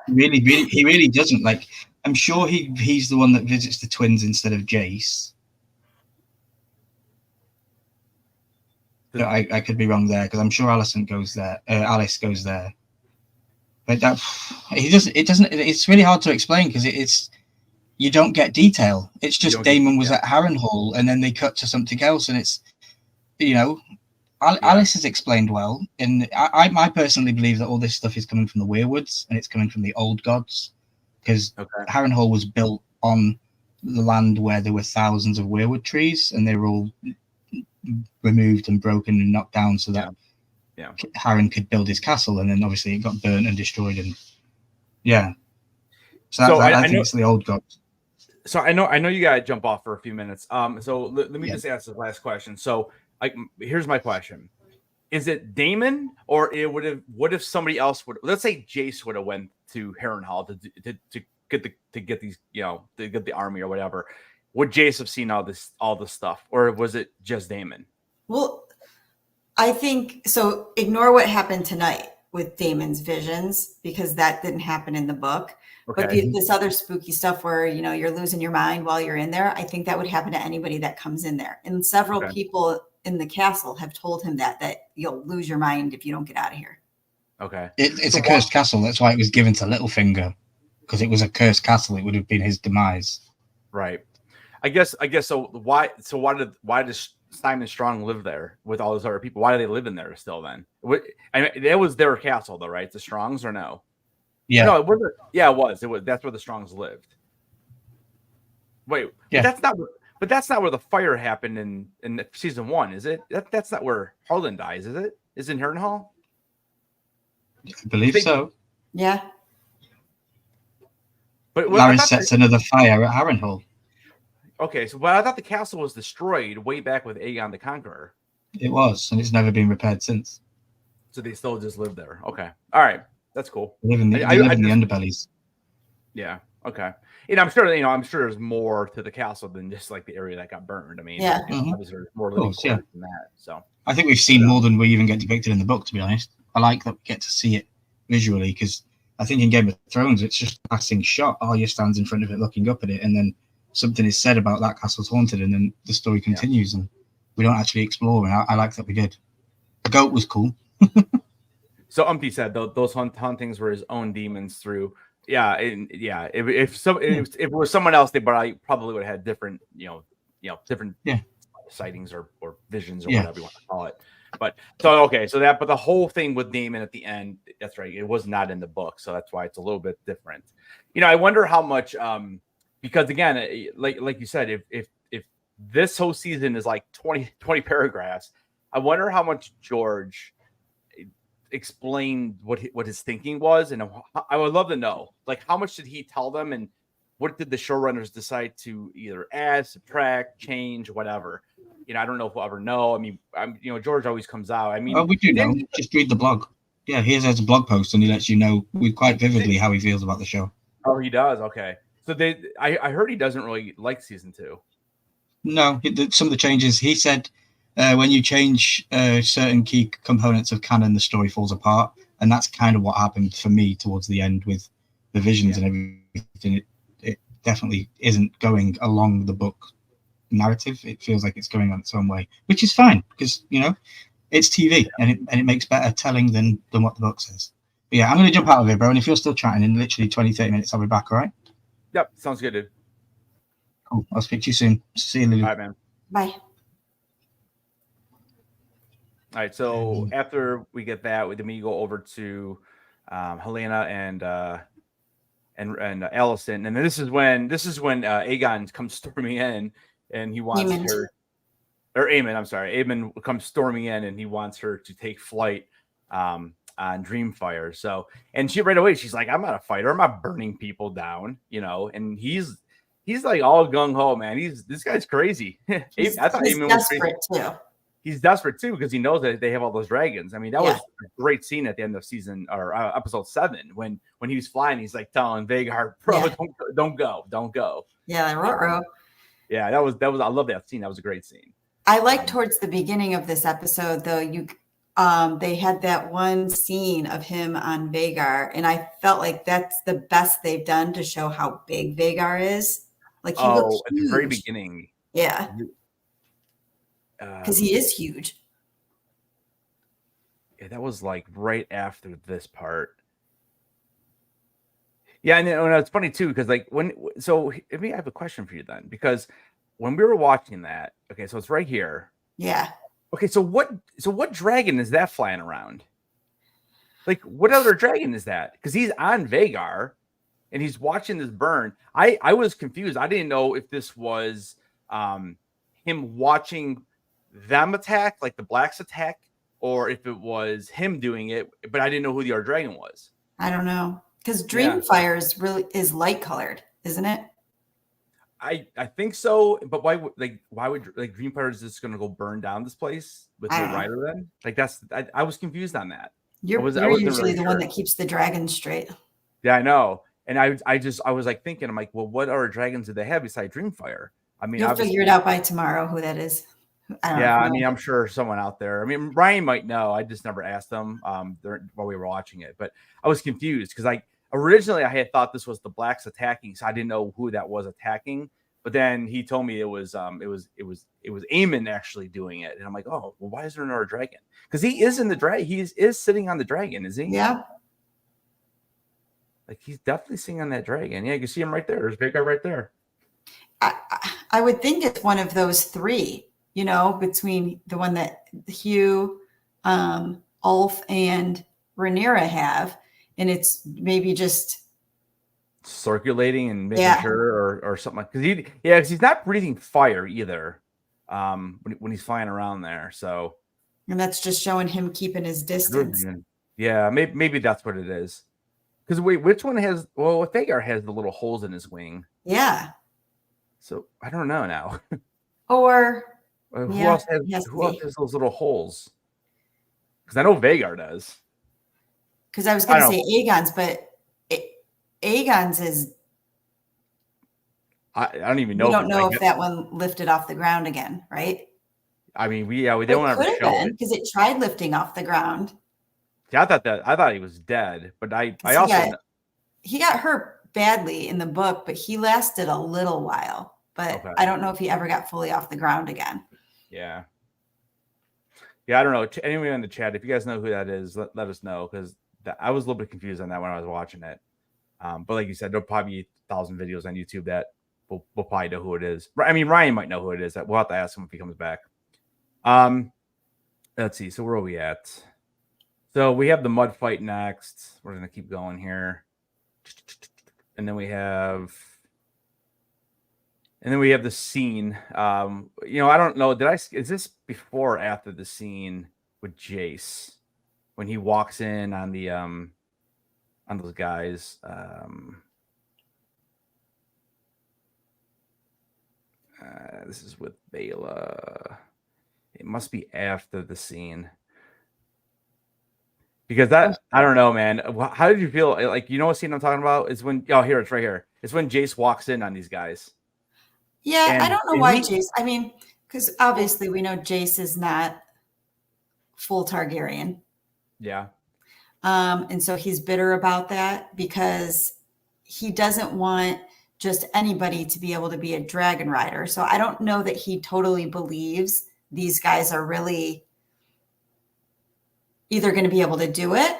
He really doesn't. Like, I'm sure he's the one that visits the twins instead of Jace. I could be wrong there, because I'm sure Alice goes there. But it's really hard to explain because you don't get detail. It's just Daemon was at Harrenhal, and then they cut to something else, and it's, Alice is explained well, and I personally believe that all this stuff is coming from the weirwoods, and it's coming from the old gods, because Harrenhal was built on the land where there were thousands of weirwood trees, and they were all removed and broken and knocked down so that Harren could build his castle, and then obviously it got burnt and destroyed. And so I think it's the old gods. So I know you gotta jump off for a few minutes. So let me just ask the last question. So here's my question: is it Daemon, or what if somebody else would? Let's say Jace would have went to Harrenhal to get these, to get the army or whatever. Would Jace have seen all this stuff, or was it just Daemon? Well, I think so. Ignore what happened tonight with Daemon's visions, because that didn't happen in the book. Okay. But this other spooky stuff where, you're losing your mind while you're in there, I think that would happen to anybody that comes in there. And several people in the castle have told him that you'll lose your mind if you don't get out of here. Okay. It's a cursed castle. That's why it was given to Littlefinger, because it was a cursed castle. It would have been his demise. Right. I guess so. Why does Simon Strong live there with all those other people? Why do they live in there still then? It was their castle though, right? The Strongs, or no? Yeah. No, it wasn't. Yeah, it was. That's where the Strongs lived. Wait, yeah. But that's not where the fire happened in season 1, is it? That's not where Harlan dies, is it? Is it in Harrenhal? I believe so. Yeah. But Larry sets another fire at Harrenhal. Okay, but I thought the castle was destroyed way back with Aegon the Conqueror. It was, and it's never been repaired since. So they still just live there. Okay, all right, that's cool. They live in the underbellies. Yeah. Okay. I'm sure. I'm sure there's more to the castle than just like the area that got burned. I mean, obviously there's more living quarters than that. So I think we've seen more than we even get depicted in the book. To be honest, I like that we get to see it visually, because I think in Game of Thrones it's just a passing shot. Arya stands in front of it, looking up at it, and then something is said about that castle's haunted, and then the story continues, and we don't actually explore. And I like that we did. The goat was cool. So Umpty said those hauntings were his own demons through. Yeah, if it was someone else, they probably would have had different, different sightings or visions or whatever you want to call it. But so the whole thing with Daemon at the end, that's right, it was not in the book, so that's why it's a little bit different. I wonder how much, because again, like you said, if this whole season is like 20 paragraphs, I wonder how much George explain what his thinking was, and I would love to know, like, how much did he tell them, and what did the showrunners decide to either add, subtract, change, whatever. I don't know if we'll ever know. I mean, George always comes out. I mean, we do know. Just read the blog. Yeah, he has a blog post, and he lets you know quite vividly how he feels about the show. Oh, he does. Okay, so I heard he doesn't really like season 2. No, some of the changes he said. When you change certain key components of canon, the story falls apart, and that's kind of what happened for me towards the end with the visions and everything. It definitely isn't going along the book narrative. It feels like it's going on its own way, which is fine, because it's TV and it makes better telling than what the book says. But yeah, I'm going to jump out of here, bro. And if you're still chatting, in literally 20-30 minutes, I'll be back. All right? Yep, sounds good, dude. Cool. I'll speak to you soon. See you, Lulu. All right, man. Bye. All right, so after we get that, then we go over to Helena and Alicent, and this is when Aegon comes storming in, and he wants her, or Aemon. I'm sorry, Aemon comes storming in, and he wants her to take flight on Dreamfire. So, and she right away, she's like, "I'm not a fighter. I'm not burning people down," and he's like all gung ho, man. This guy's crazy. I thought Aemon was crazy too. He's desperate too, because he knows that they have all those dragons. I mean, that was a great scene at the end of season or episode 7 when he was flying. He's like telling Vhagar, "Bro, don't go." Yeah, ruh-roh. Yeah, that was. I love that scene. That was a great scene. I like towards the beginning of this episode though. They had that one scene of him on Vhagar, and I felt like that's the best they've done to show how big Vhagar is. Like he looks at the very beginning. Yeah. Because he is huge. Yeah, that was like right after this part. Yeah, and it's funny too, because like I have a question for you then, because when we were watching that, okay, so it's right here. Yeah. Okay, so what dragon is that flying around? Like, what other dragon is that? Because he's on Vhagar. and he's watching this burn. I was confused. I didn't know if this was him watching them attack, like the Blacks attack, or if it was him doing it. But I didn't know who the other dragon was. I don't know, because Dreamfire is light colored, isn't it? I think so, but why would Dreamfire is just going to go burn down this place with no rider then? Like I was confused on that. You're usually the one that keeps the dragons straight. Yeah, I know. And I was like thinking, I'm like, well, what other dragons do they have besides Dreamfire? I mean, you'll figure it out by tomorrow who that is. I mean, I'm sure someone out there. I mean, Ryan might know. I just never asked them while we were watching it, but I was confused because originally I had thought this was the Blacks attacking, so I didn't know who that was attacking. But then he told me it was Aemon actually doing it, and I'm like, oh, well, why is there another dragon? Because he is in the dragon. He is sitting on the dragon, isn't he? Yeah. Like he's definitely sitting on that dragon. Yeah, you can see him right there. There's big guy right there. I would think it's one of those three. You know, between the one that Hugh, Ulf, and Rhaenyra have, and it's maybe just circulating and making sure or something like because he's not breathing fire either when he's flying around there. So, and that's just showing him keeping his distance. Yeah, maybe that's what it is. Because wait, which one has? Well, Thagar has the little holes in his wing. Yeah. So I don't know now. Or who else has those little holes? Because I know Vhagar does. Because I was going to say Aegon's, but Aegon's is. I don't even know. We don't know if that one lifted off the ground again, right? I mean, we don't ever show it because it tried lifting off the ground. Yeah, I thought he was dead, but I also he got hurt badly in the book, but he lasted a little while. But I don't know if he ever got fully off the ground again. Yeah. Yeah, I don't know. Anyone in the chat, if you guys know who that is, let us know, because I was a little bit confused on that when I was watching it. But like you said, there'll probably be 1,000 videos on YouTube that we'll probably know who it is. I mean, Ryan might know who it is. We'll have to ask him if he comes back. Let's see. So where are we at? So we have the mud fight next. We're going to keep going here. And then we have the scene. I don't know. Is this before or after the scene with Jace when he walks in on the on those guys? This is with Baela. It must be after the scene. Because I don't know, man. How did you feel? Like, you know what scene I'm talking about? Is when here, it's right here. It's when Jace walks in on these guys. Yeah, I don't know why Jace. I mean, because obviously we know Jace is not full Targaryen. Yeah. And so he's bitter about that because he doesn't want just anybody to be able to be a dragon rider. So I don't know that he totally believes these guys are really either going to be able to do it,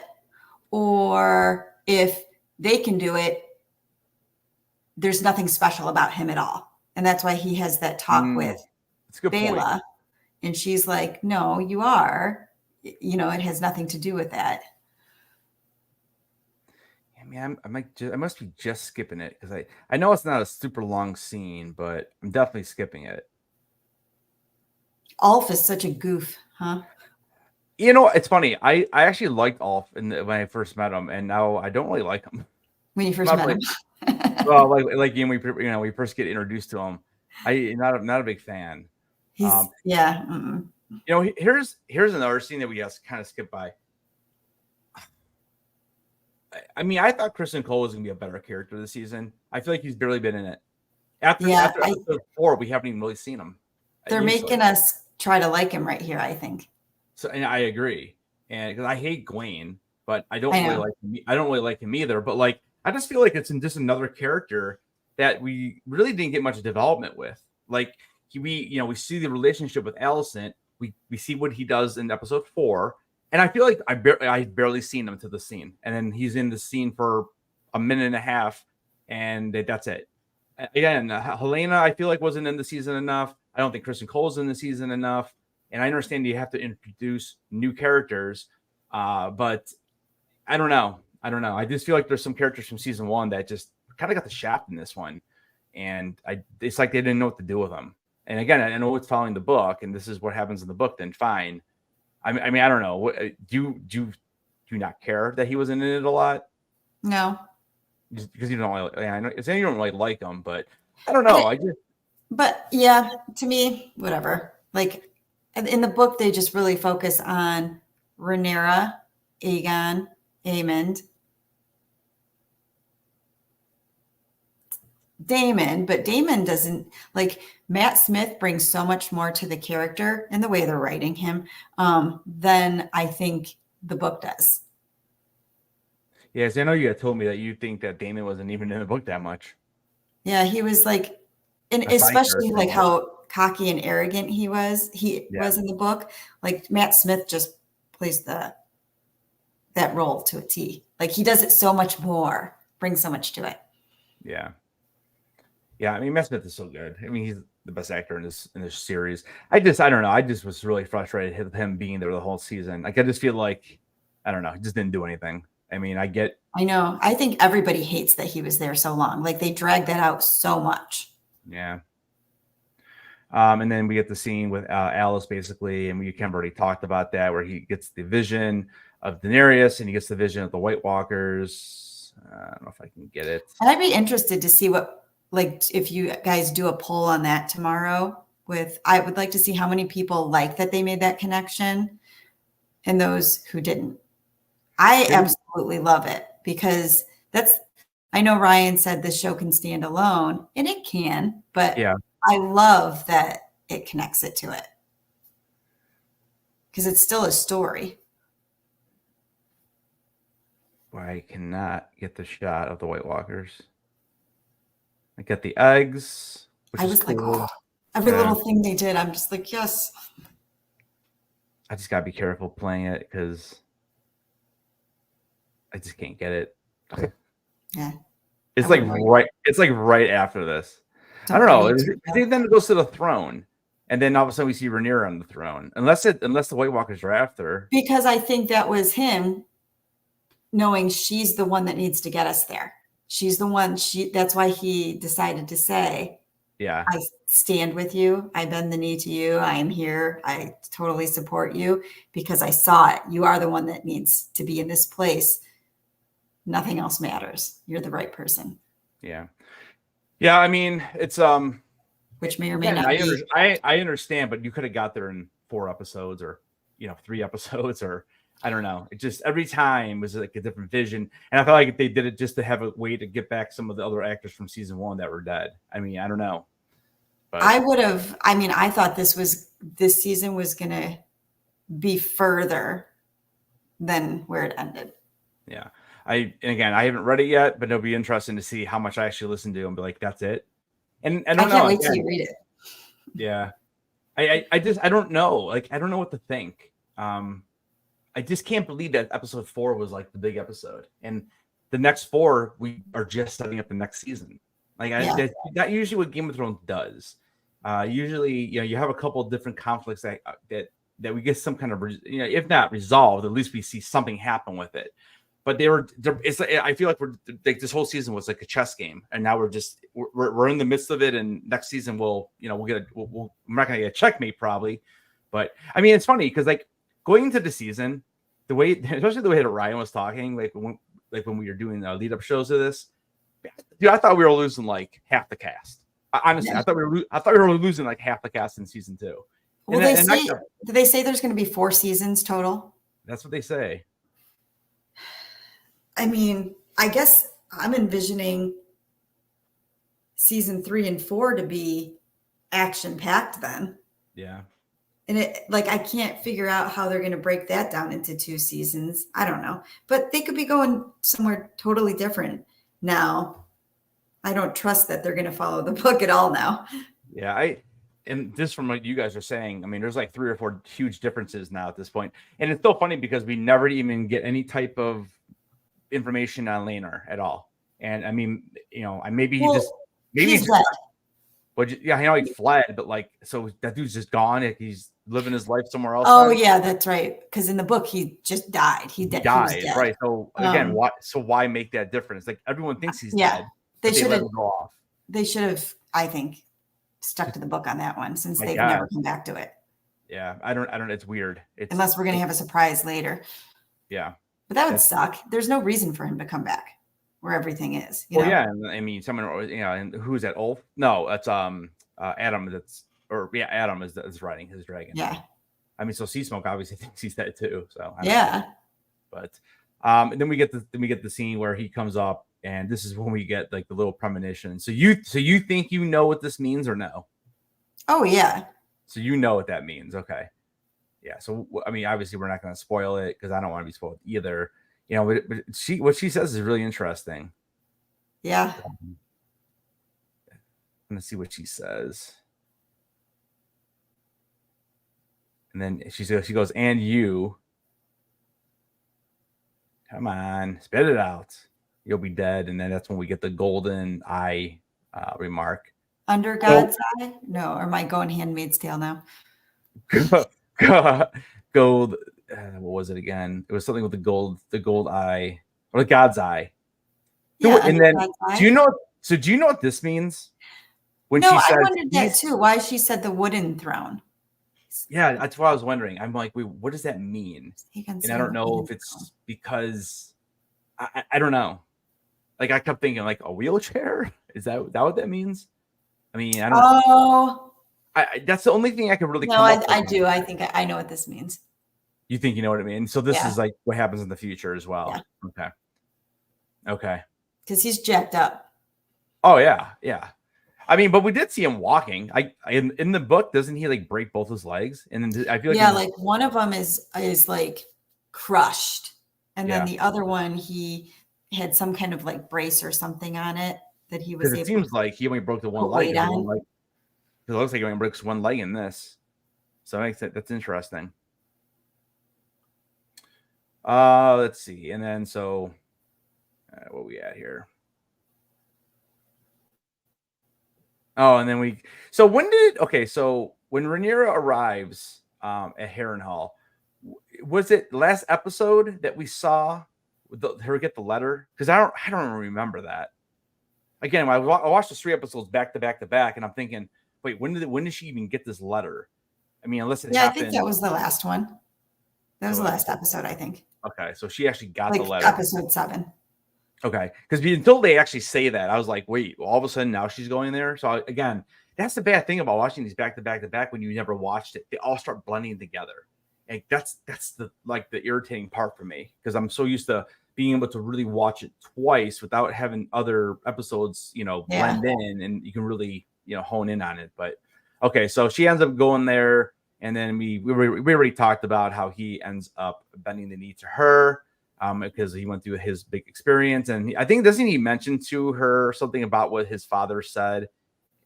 or if they can do it, there's nothing special about him at all. And that's why he has that talk with Baela. And she's like, no, you are. It has nothing to do with that. I mean, I must be just skipping it because I know it's not a super long scene, but I'm definitely skipping it. Ulf is such a goof, huh? It's funny. I actually liked Ulf when I first met him, and now I don't really like him. When you first met him, well, like we first get introduced to him, not a big fan. He's Here's another scene that we just kind of skip by. I mean, I thought Kristen Cole was gonna be a better character this season. I feel like he's barely been in it. After episode 4, we haven't even really seen him. They're making us try to like him right here, I think. So, and I agree, and because I hate Gwaine, but I don't really like him. I don't really like him either. But like, I just feel like it's just another character that we really didn't get much development with. Like we see the relationship with Alicent. We see what he does in episode 4, and I feel like I barely seen him to the scene, and then he's in the scene for a minute and a half, and that's it. Again, Helena, I feel like wasn't in the season enough. I don't think Kristen Cole's in the season enough. And I understand you have to introduce new characters, but I don't know. I just feel like there's some characters from season 1 that just kind of got the shaft in this one, and it's like they didn't know what to do with him. And again, I know it's following the book, and this is what happens in the book. Then fine. I mean, I don't know. What, do you not care that he was in it a lot? No, just because you don't really, I know you don't really like him, but I don't know. But yeah, to me, whatever. Like in the book, they just really focus on Rhaenyra, Aegon, Aemond, Daemon, but Daemon doesn't, like, Matt Smith brings so much more to the character and the way they're writing him than I think the book does. Yes, I know you had told me that you think that Daemon wasn't even in the book that much. Yeah, he was like, and especially like how cocky and arrogant he was in the book. Like Matt Smith just plays that role to a T. Like he does it so much more, brings so much to it. Yeah. Yeah, I mean, Matt Smith is so good. I mean, he's the best actor in this series. I don't know. I just was really frustrated with him being there the whole season. Like, I just feel like, I don't know, he just didn't do anything. I mean, I know. I think everybody hates that he was there so long. Like, they dragged that out so much. Yeah. And then we get the scene with Alice, basically, and we kind of already talked about that, where he gets the vision of Daenerys and he gets the vision of the White Walkers. I don't know if I can get it. And I'd be interested to see if you guys do a poll on that tomorrow. I would like to see how many people like that they made that connection and those who didn't. I absolutely love it because I know Ryan said the show can stand alone, and it can, but yeah. I love that it connects it to it because it's still a story. I cannot get the shot of the White Walkers. I get the eggs. I was cool. Like, oh, every little thing they did, I'm just like, yes. I just gotta be careful playing it because I just can't get it. Yeah. It's like right after this. I don't know. Then it goes to the throne, and then all of a sudden we see Rhaenyra on the throne. Unless the White Walkers are after. Because I think that was him knowing she's the one that needs to get us there. She's the one. That's why he decided to say, "Yeah, I stand with you. I bend the knee to you. I am here. I totally support you because I saw it. You are the one that needs to be in this place. Nothing else matters. You're the right person." Yeah. Yeah, I mean, it's which may or may not be. I understand, but you could have got there in 4 episodes or 3 episodes, or I don't know. It just every time was like a different vision, and I felt like they did it just to have a way to get back some of the other actors from season 1 that were dead. I mean, I don't know. But I thought this season was gonna be further than where it ended. Yeah. I haven't read it yet, but it'll be interesting to see how much I actually listen to and be like, that's it. And I can't wait till you read it. Yeah. I don't know. Like, I don't know what to think. I just can't believe that episode 4 was like the big episode. And the next 4, we are just setting up the next season. Like that usually what Game of Thrones does. Usually, you have a couple of different conflicts that we get some kind of, if not resolved, at least we see something happen with it. But I feel like this whole season was like a chess game, and now we're in the midst of it. And next season we're not gonna get a checkmate probably, but I mean it's funny because like going into the season, especially the way that Ryan was talking, like when we were doing lead up shows to this, dude, I thought we were losing like half the cast. Honestly, yeah. I thought we were losing like half the cast in season 2. Well, did they say there's going to be 4 seasons total? That's what they say. I mean, I guess I'm envisioning season 3 and 4 to be action-packed then. Yeah. And I can't figure out how they're going to break that down into 2 seasons. I don't know. But they could be going somewhere totally different now. I don't trust that they're going to follow the book at all now. Yeah, and this from what you guys are saying, I mean, there's like 3 or 4 huge differences now at this point. And it's still funny because we never even get any type of information on Rhaenyra at all. And I mean, maybe he's fled. But yeah, I know he fled, but like, so that dude's just gone. Like he's living his life somewhere else. Oh yeah, that's right. Because in the book, he just died. He died, right? So again, why make that difference? Like everyone thinks he's dead. They should let have. him go off. They should have, I think, stuck to the book on that one since I they've guess. never come back to it. Yeah, I don't. It's weird. Unless we're gonna have a surprise later. Yeah, but that would suck. There's no reason for him to come back where everything is. You know? Yeah, and I mean, someone, and who's that? Ulf? No, that's Adam. Adam is riding his dragon. Yeah. I mean, so Sea Smoke obviously thinks he's dead too. So yeah. But and then we get the scene where he comes up, and this is when we get like the little premonition. So you think you know what this means or no? Oh yeah. So you know what that means, okay? Yeah. So I mean, obviously we're not going to spoil it because I don't want to be spoiled either. But what she says is really interesting. Yeah. Let's see what she says. And then she goes, and you. Come on, spit it out. You'll be dead. And then that's when we get the golden eye remark. Under God's eye? No, or am I going Handmaid's Tale now? Gold. What was it again? It was something with the gold eye, or the God's eye. Yeah, and then do you know what this means? When she says, I wondered that too. Why she said the wooden throne. Yeah, that's what I was wondering. I'm like, wait, what does that mean? And I don't know if it's because I don't know. Like I kept thinking, like a wheelchair. Is that what that means? I mean, I don't. Oh, that's the only thing I could really. No, I do. I think I know what this means. You think you know what it means? So this is like what happens in the future as well. Yeah. Okay. Because he's jacked up. Oh yeah. I mean, but we did see him walking. In the book, doesn't he like break both his legs? And then I feel like like one of them is like crushed, and then the other one he had some kind of like brace or something on it that he was. Because it seems like he only broke the one leg. Because it looks like he only breaks one leg in this. So that's interesting. Let's see, and then so what we at here? Oh, and then when Rhaenyra arrives at Harrenhal, was it last episode that we saw her get the letter? Because I don't remember that. Again, I watched the 3 episodes back to back, and I'm thinking, wait, when did she even get this letter? I mean, unless it happened. I think that was the last one. That was the last episode, I think. Okay, so she actually got the letter. Episode 7. Okay, because until they actually say that, I was like, wait, all of a sudden now she's going there. So again, that's the bad thing about watching these back to back when you never watched it. They all start blending together. And that's the irritating part for me, because I'm so used to being able to really watch it twice without having other episodes, blend in, and you can really, hone in on it. But okay, so she ends up going there, and then we already talked about how he ends up bending the knee to her. Because he went through his big experience, and I think doesn't he mention to her something about what his father said?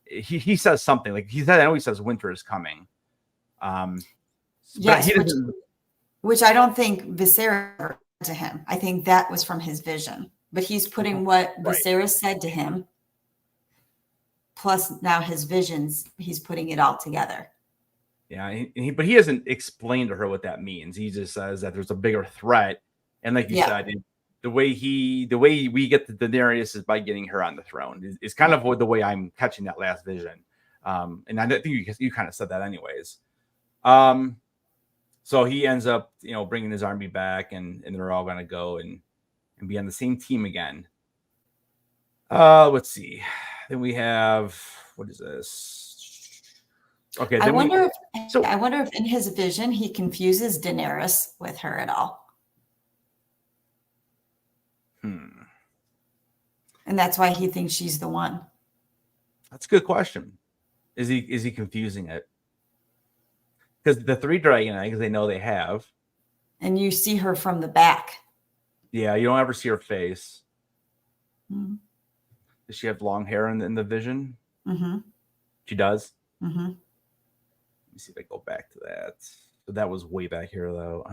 He says something like I know he says winter is coming. Yes, which I don't think Viserys said to him. I think that was from his vision, but he's putting what Viserys said to him, plus now his visions. He's putting it all together. Yeah, but he hasn't explained to her what that means. He just says that there's a bigger threat. And like you said, the way we get to Daenerys is by getting her on the throne. Is kind of the way I'm catching that last vision. And I think you kind of said that anyways. So he ends up, bringing his army back, and they're all going to go and be on the same team again. Let's see. Then we have, what is this? Okay. I wonder if in his vision he confuses Daenerys with her at all. And that's why he thinks she's the one. That's a good question. Is he confusing it? Because the 3 dragon eggs they know they have. And you see her from the back. Yeah, you don't ever see her face. Mm-hmm. Does she have long hair in the vision? Mm-hmm. She does? Mm-hmm. Let me see if I go back to that. But that was way back here, though.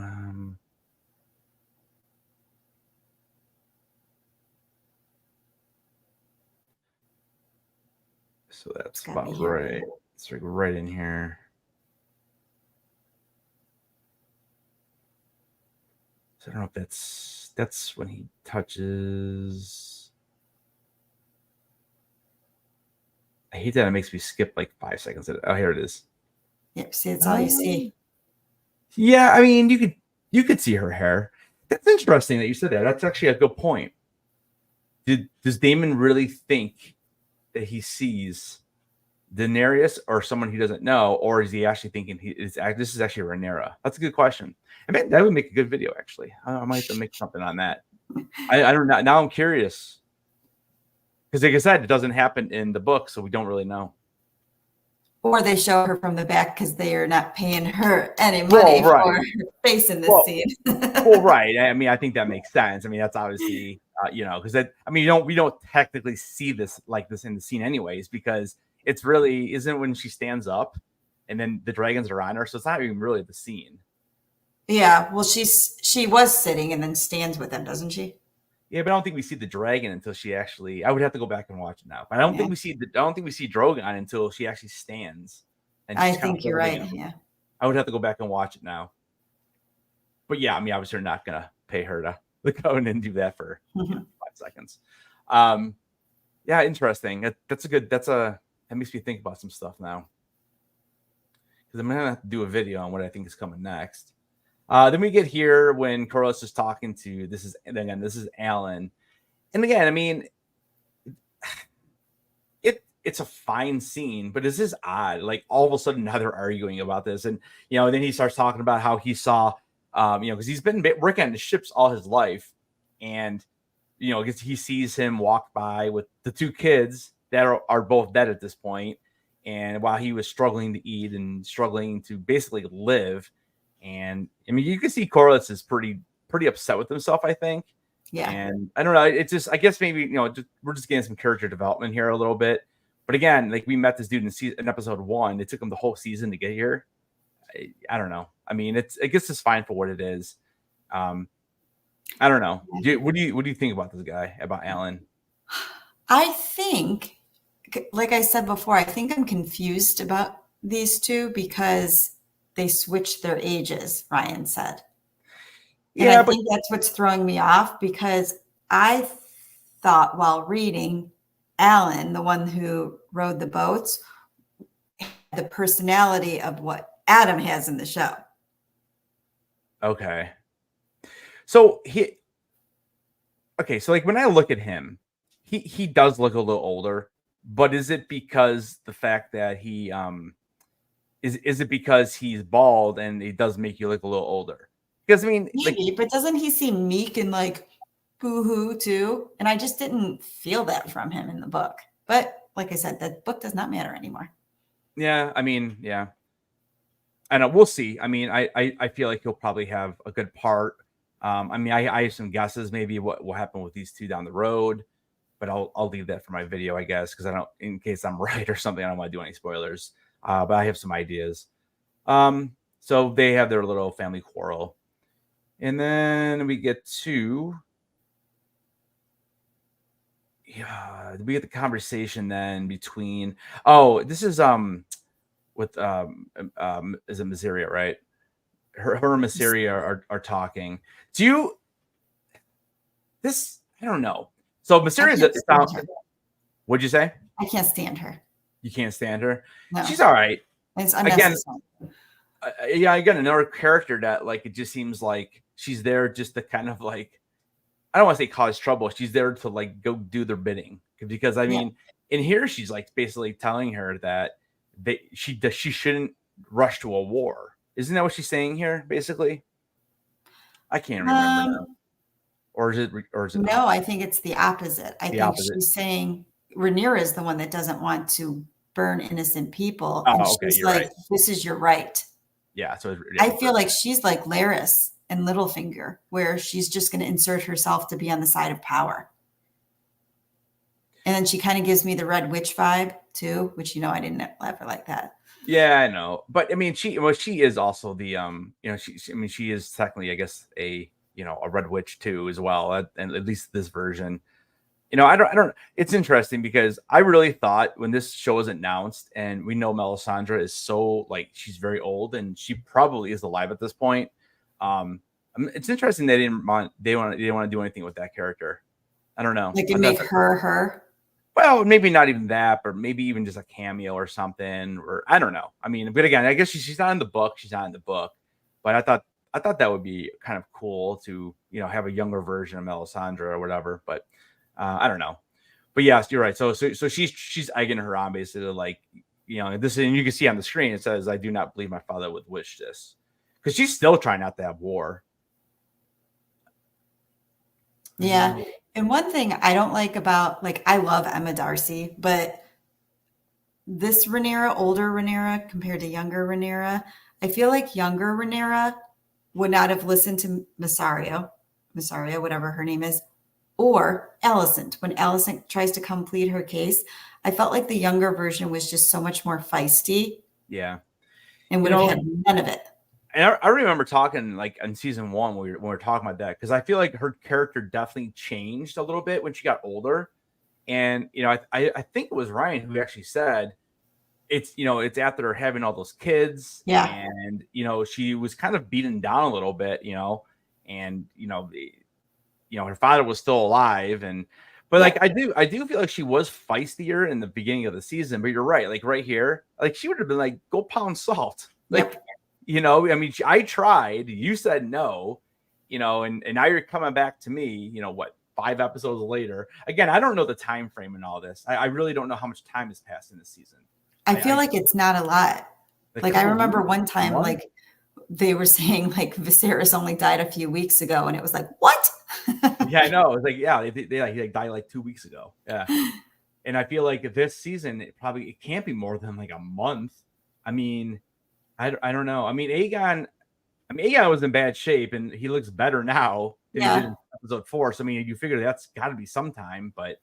So that's about right. It's like right in here. So I don't know if that's when he touches. I hate that it makes me skip like 5 seconds. Oh, here it is. Yep. See, it's all you see. Yeah, I mean, you could see her hair. That's interesting that you said that. That's actually a good point. Does Daemon really think that he sees Daenerys or someone he doesn't know, or is he actually thinking this is actually Rhaenyra? That's a good question. I mean, that would make a good video, actually. I might have to make something on that. I don't know. Now I'm curious. Because like I said, it doesn't happen in the book, so we don't really know. Or they show her from the back because they are not paying her any money for her face in this scene. Well, right. I mean, I think that makes sense. I mean, that's obviously, because we don't technically see this like this in the scene anyways, because it's really isn't when she stands up and then the dragons are on her. So it's not even really the scene. Yeah. Well, she was sitting and then stands with them, doesn't she? Yeah, but I don't think we see the dragon until she actually. I would have to go back and watch it now. But I don't think we see. I don't think we see Drogon until she actually stands. And I think you're right. Yeah. I would have to go back and watch it now. But yeah, I mean, obviously, you're not gonna pay her to go in and do that for 5 seconds. Yeah, interesting. That makes me think about some stuff now. Because I'm gonna have to do a video on what I think is coming next. Then we get here when Corlys is talking to this is Alan, and again, I mean, it's a fine scene, but this is odd. Like all of a sudden now they're arguing about this, and then he starts talking about how he saw, because he's been working on the ships all his life, and he sees him walk by with the 2 kids that are both dead at this point, and while he was struggling to eat and struggling to basically live. And I mean, you can see Corlys is pretty upset with himself, I think. Yeah. And I don't know. It's just, I guess maybe, we're just getting some character development here a little bit. But again, like we met this dude in episode 1. It took him the whole season to get here. I don't know. I mean, I guess it's fine for what it is. I don't know. What do you think about this guy, about Alan? I think, like I said before, I think I'm confused about these two because they switched their ages, Ryan said. And I think that's what's throwing me off, because I thought while reading, Alan, the one who rowed the boats, had the personality of what Adam has in the show. Okay. So so like when I look at him, he does look a little older, but is it because the fact that he Is it because he's bald and he does make you look a little older? Because I mean, maybe, but doesn't he seem meek and like boo-hoo too? And I just didn't feel that from him in the book. But like I said, that book does not matter anymore. Yeah, I mean, yeah. And we'll see. I mean, I feel like he'll probably have a good part. I mean, I have some guesses maybe what will happen with these 2 down the road, but I'll leave that for my video, I guess, because in case I'm right or something, I don't want to do any spoilers. But I have some ideas. So they have their little family quarrel. And then we get to we get the conversation then between this is with is it Mysaria, right? Her and Mysaria are talking. I don't know. So Mysaria, what'd you say? I can't stand her. You can't stand her? No. She's all right. It's unnecessary. Again, another character that like it just seems like she's there just to kind of like, I don't want to say cause trouble. She's there to like go do their bidding, because I mean, in here she's like basically telling her that she shouldn't rush to a war. Isn't that what she's saying here? Basically, I can't remember now. Or is it? No, I think it's the opposite. I think she's saying Rhaenyra is the one that doesn't want to burn innocent people. And she's like, right. This is your right. Yeah. So I feel like she's like Larys and Littlefinger, where she's just going to insert herself to be on the side of power. And then she kind of gives me the Red Witch vibe too, which, I didn't ever like that. Yeah, I know. But I mean, she is also the, she is technically, I guess, a Red Witch too, as well. And at least this version. I don't. It's interesting because I really thought when this show was announced, and we know Melisandre is so like she's very old and she probably is alive at this point. It's interesting they didn't want to do anything with that character. I don't know. Like make her. Well, maybe not even that, but maybe even just a cameo or something, or I don't know. I mean, but again, I guess she's not in the book. She's not in the book, but I thought that would be kind of cool to have a younger version of Melisandre or whatever. But I don't know. But yes, you're right. So she's egging her on, basically, like this, and you can see on the screen it says, "I do not believe my father would wish this," because she's still trying not to have war. Yeah. And one thing I don't like about, like, I love Emma Darcy, but this Rhaenyra, older Rhaenyra compared to younger Rhaenyra, I feel like younger Rhaenyra would not have listened to Mysaria, whatever her name is, or Alicent. When Alicent tries to come plead her case, I felt like the younger version was just so much more feisty. Yeah. And would have had none of it. And I remember talking like in season 1 when we were talking about that, because I feel like her character definitely changed a little bit when she got older. And I think it was Ryan who actually said it's after having all those kids. Yeah. And she was kind of beaten down a little bit, and her father was still alive, but like I do feel like she was feistier in the beginning of the season. But you're right, like right here, like she would have been like, go pound salt, like. Yep. I mean, I tried, you said no, and now you're coming back to me, 5 episodes later. Again, I don't know the time frame in all this. I really don't know how much time has passed in this season. I feel like it's not a lot. Like I remember one time, like they were saying like Viserys only died a few weeks ago, and it was like, what? Yeah, I know. It was like, yeah, he died like 2 weeks ago. Yeah. And I feel like this season, it can't be more than like a month. I mean, I don't know. I mean, Aegon was in bad shape, and he looks better now than he did in episode 4. So I mean, you figure that's got to be some time, but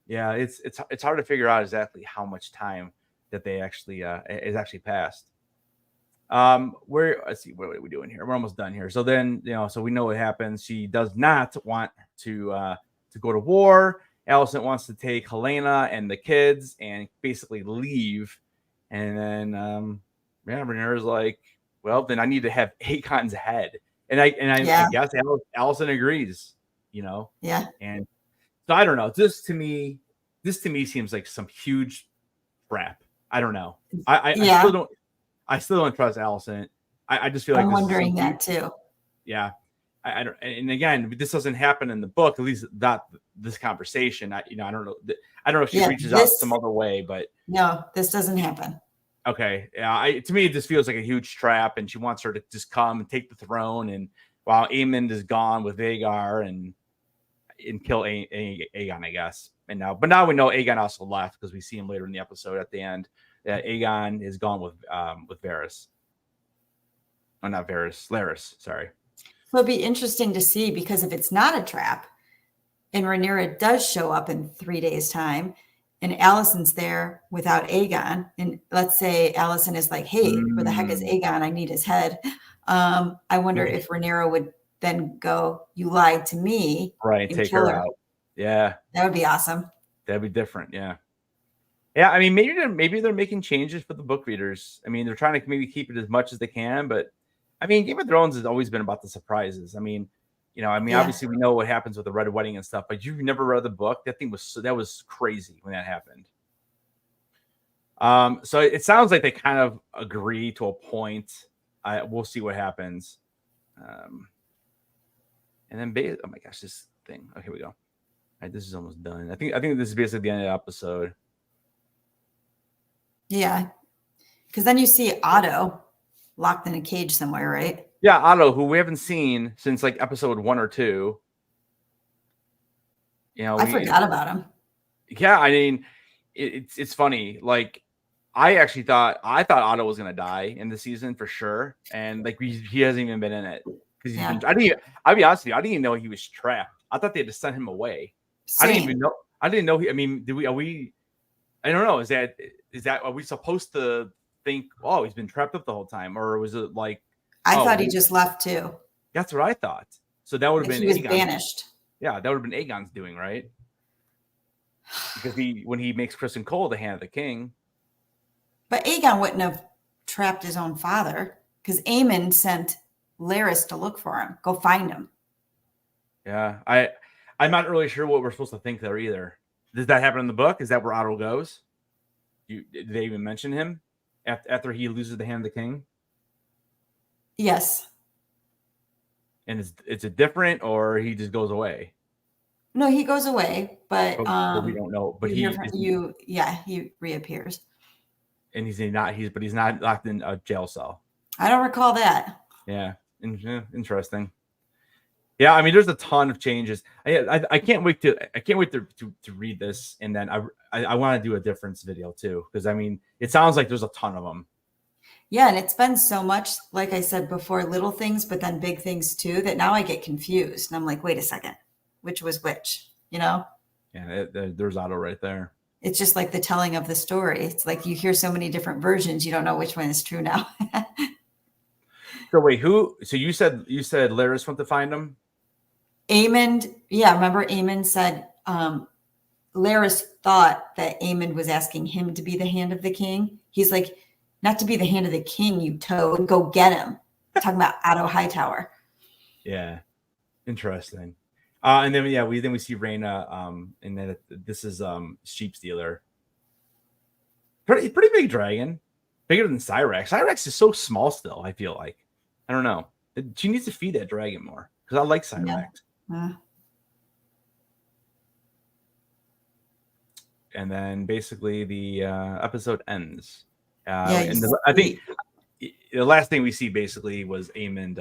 yeah, it's hard to figure out exactly how much time that they actually is actually passed. Let's see, what are we doing here? We're almost done here. So then, so we know what happens. She does not want to go to war. Alicent wants to take Helena and the kids and basically leave, and then Rhaenyra's like, well, then I need to have Aegon's head. And I guess Alicent agrees, Yeah. And so I don't know. This to me seems like some huge trap. I don't know. I still don't trust Alicent. I just feel like I'm wondering that too. Yeah. I don't, and again, this doesn't happen in the book, at least not this conversation. I don't know. I don't know if she reaches out some other way, but no, this doesn't happen. Okay. Yeah. To me, it just feels like a huge trap, and she wants her to just come and take the throne. And while Aemond is gone with Vhagar and kill Aegon, I guess. But now we know Aegon also left, because we see him later in the episode at the end that Aegon is gone with Varys. Oh, not Varys, Larys. Sorry. So it'll be interesting to see, because if it's not a trap, and Rhaenyra does show up in 3 days' time, and Alicent's there without Aegon, and let's say Alicent is like, hey, where the heck is Aegon? I need his head. I wonder if Rhaenyra would then go, you lied to me. Right, take her out. Yeah. That would be awesome. That'd be different, yeah. Yeah, I mean, maybe they're making changes for the book readers. I mean, they're trying to maybe keep it as much as they can, but I mean, Game of Thrones has always been about the surprises. I mean, obviously we know what happens with the Red Wedding and stuff, but you've never read the book. That was crazy when that happened. So it sounds like they kind of agree to a point. We'll see what happens. And then, oh my gosh, this thing. Okay, here we go. All right, this is almost done. I think this is basically the end of the episode. Yeah, because then you see Otto locked in a cage somewhere, right? Yeah, Otto, who we haven't seen since like episode 1 or 2. I forgot about him. Yeah, I mean, it's funny. Like, I thought Otto was gonna die in the season for sure, and like he hasn't even been in it because I'll be honest with you, I didn't even know he was trapped. I thought they had to send him away. Same. I didn't know. I mean, are we? I don't know. Is that are we supposed to think? Oh, he's been trapped up the whole time, or was it like? I thought he just left too. That's what I thought. So that would have been he was Aegon. Banished. Yeah, that would have been Aegon's doing, right? Because when he makes Kristen Cole the hand of the king. But Aegon wouldn't have trapped his own father, because Aemond sent Larys to look for him. Go find him. Yeah, I'm not really sure what we're supposed to think there either. Does that happen in the book? Is that where Otto goes? Did they even mention him after he loses the hand of the king? Yes. And it's a different, or he just goes away? No, he goes away, but we don't know. But he reappears. And he's not locked in a jail cell. I don't recall that. Yeah, interesting. Yeah, I mean, there's a ton of changes. I can't wait to read this, and then I want to do a difference video too, because I mean, it sounds like there's a ton of them. Yeah, and it's been so much, like I said before, little things, but then big things too, that now I get confused. And I'm like, wait a second, which was which, you know? Yeah, there's Otto right there. It's just like the telling of the story. It's like you hear so many different versions, you don't know which one is true now. So wait, so you said Larys went to find him? Aemond, yeah, remember Aemond said Larys thought that Aemond was asking him to be the hand of the king. He's like, not to be the hand of the king, you toad. Go get him. Talking about Otto Hightower. Yeah, interesting. And then we see Rhaena, and then this is Sheep Stealer. Pretty big dragon, bigger than Cyrex. Cyrex is so small still. I feel like, I don't know. She needs to feed that dragon more, because I like Cyrex. Yeah. And then basically the episode ends. And I think the last thing we see basically was Aemond,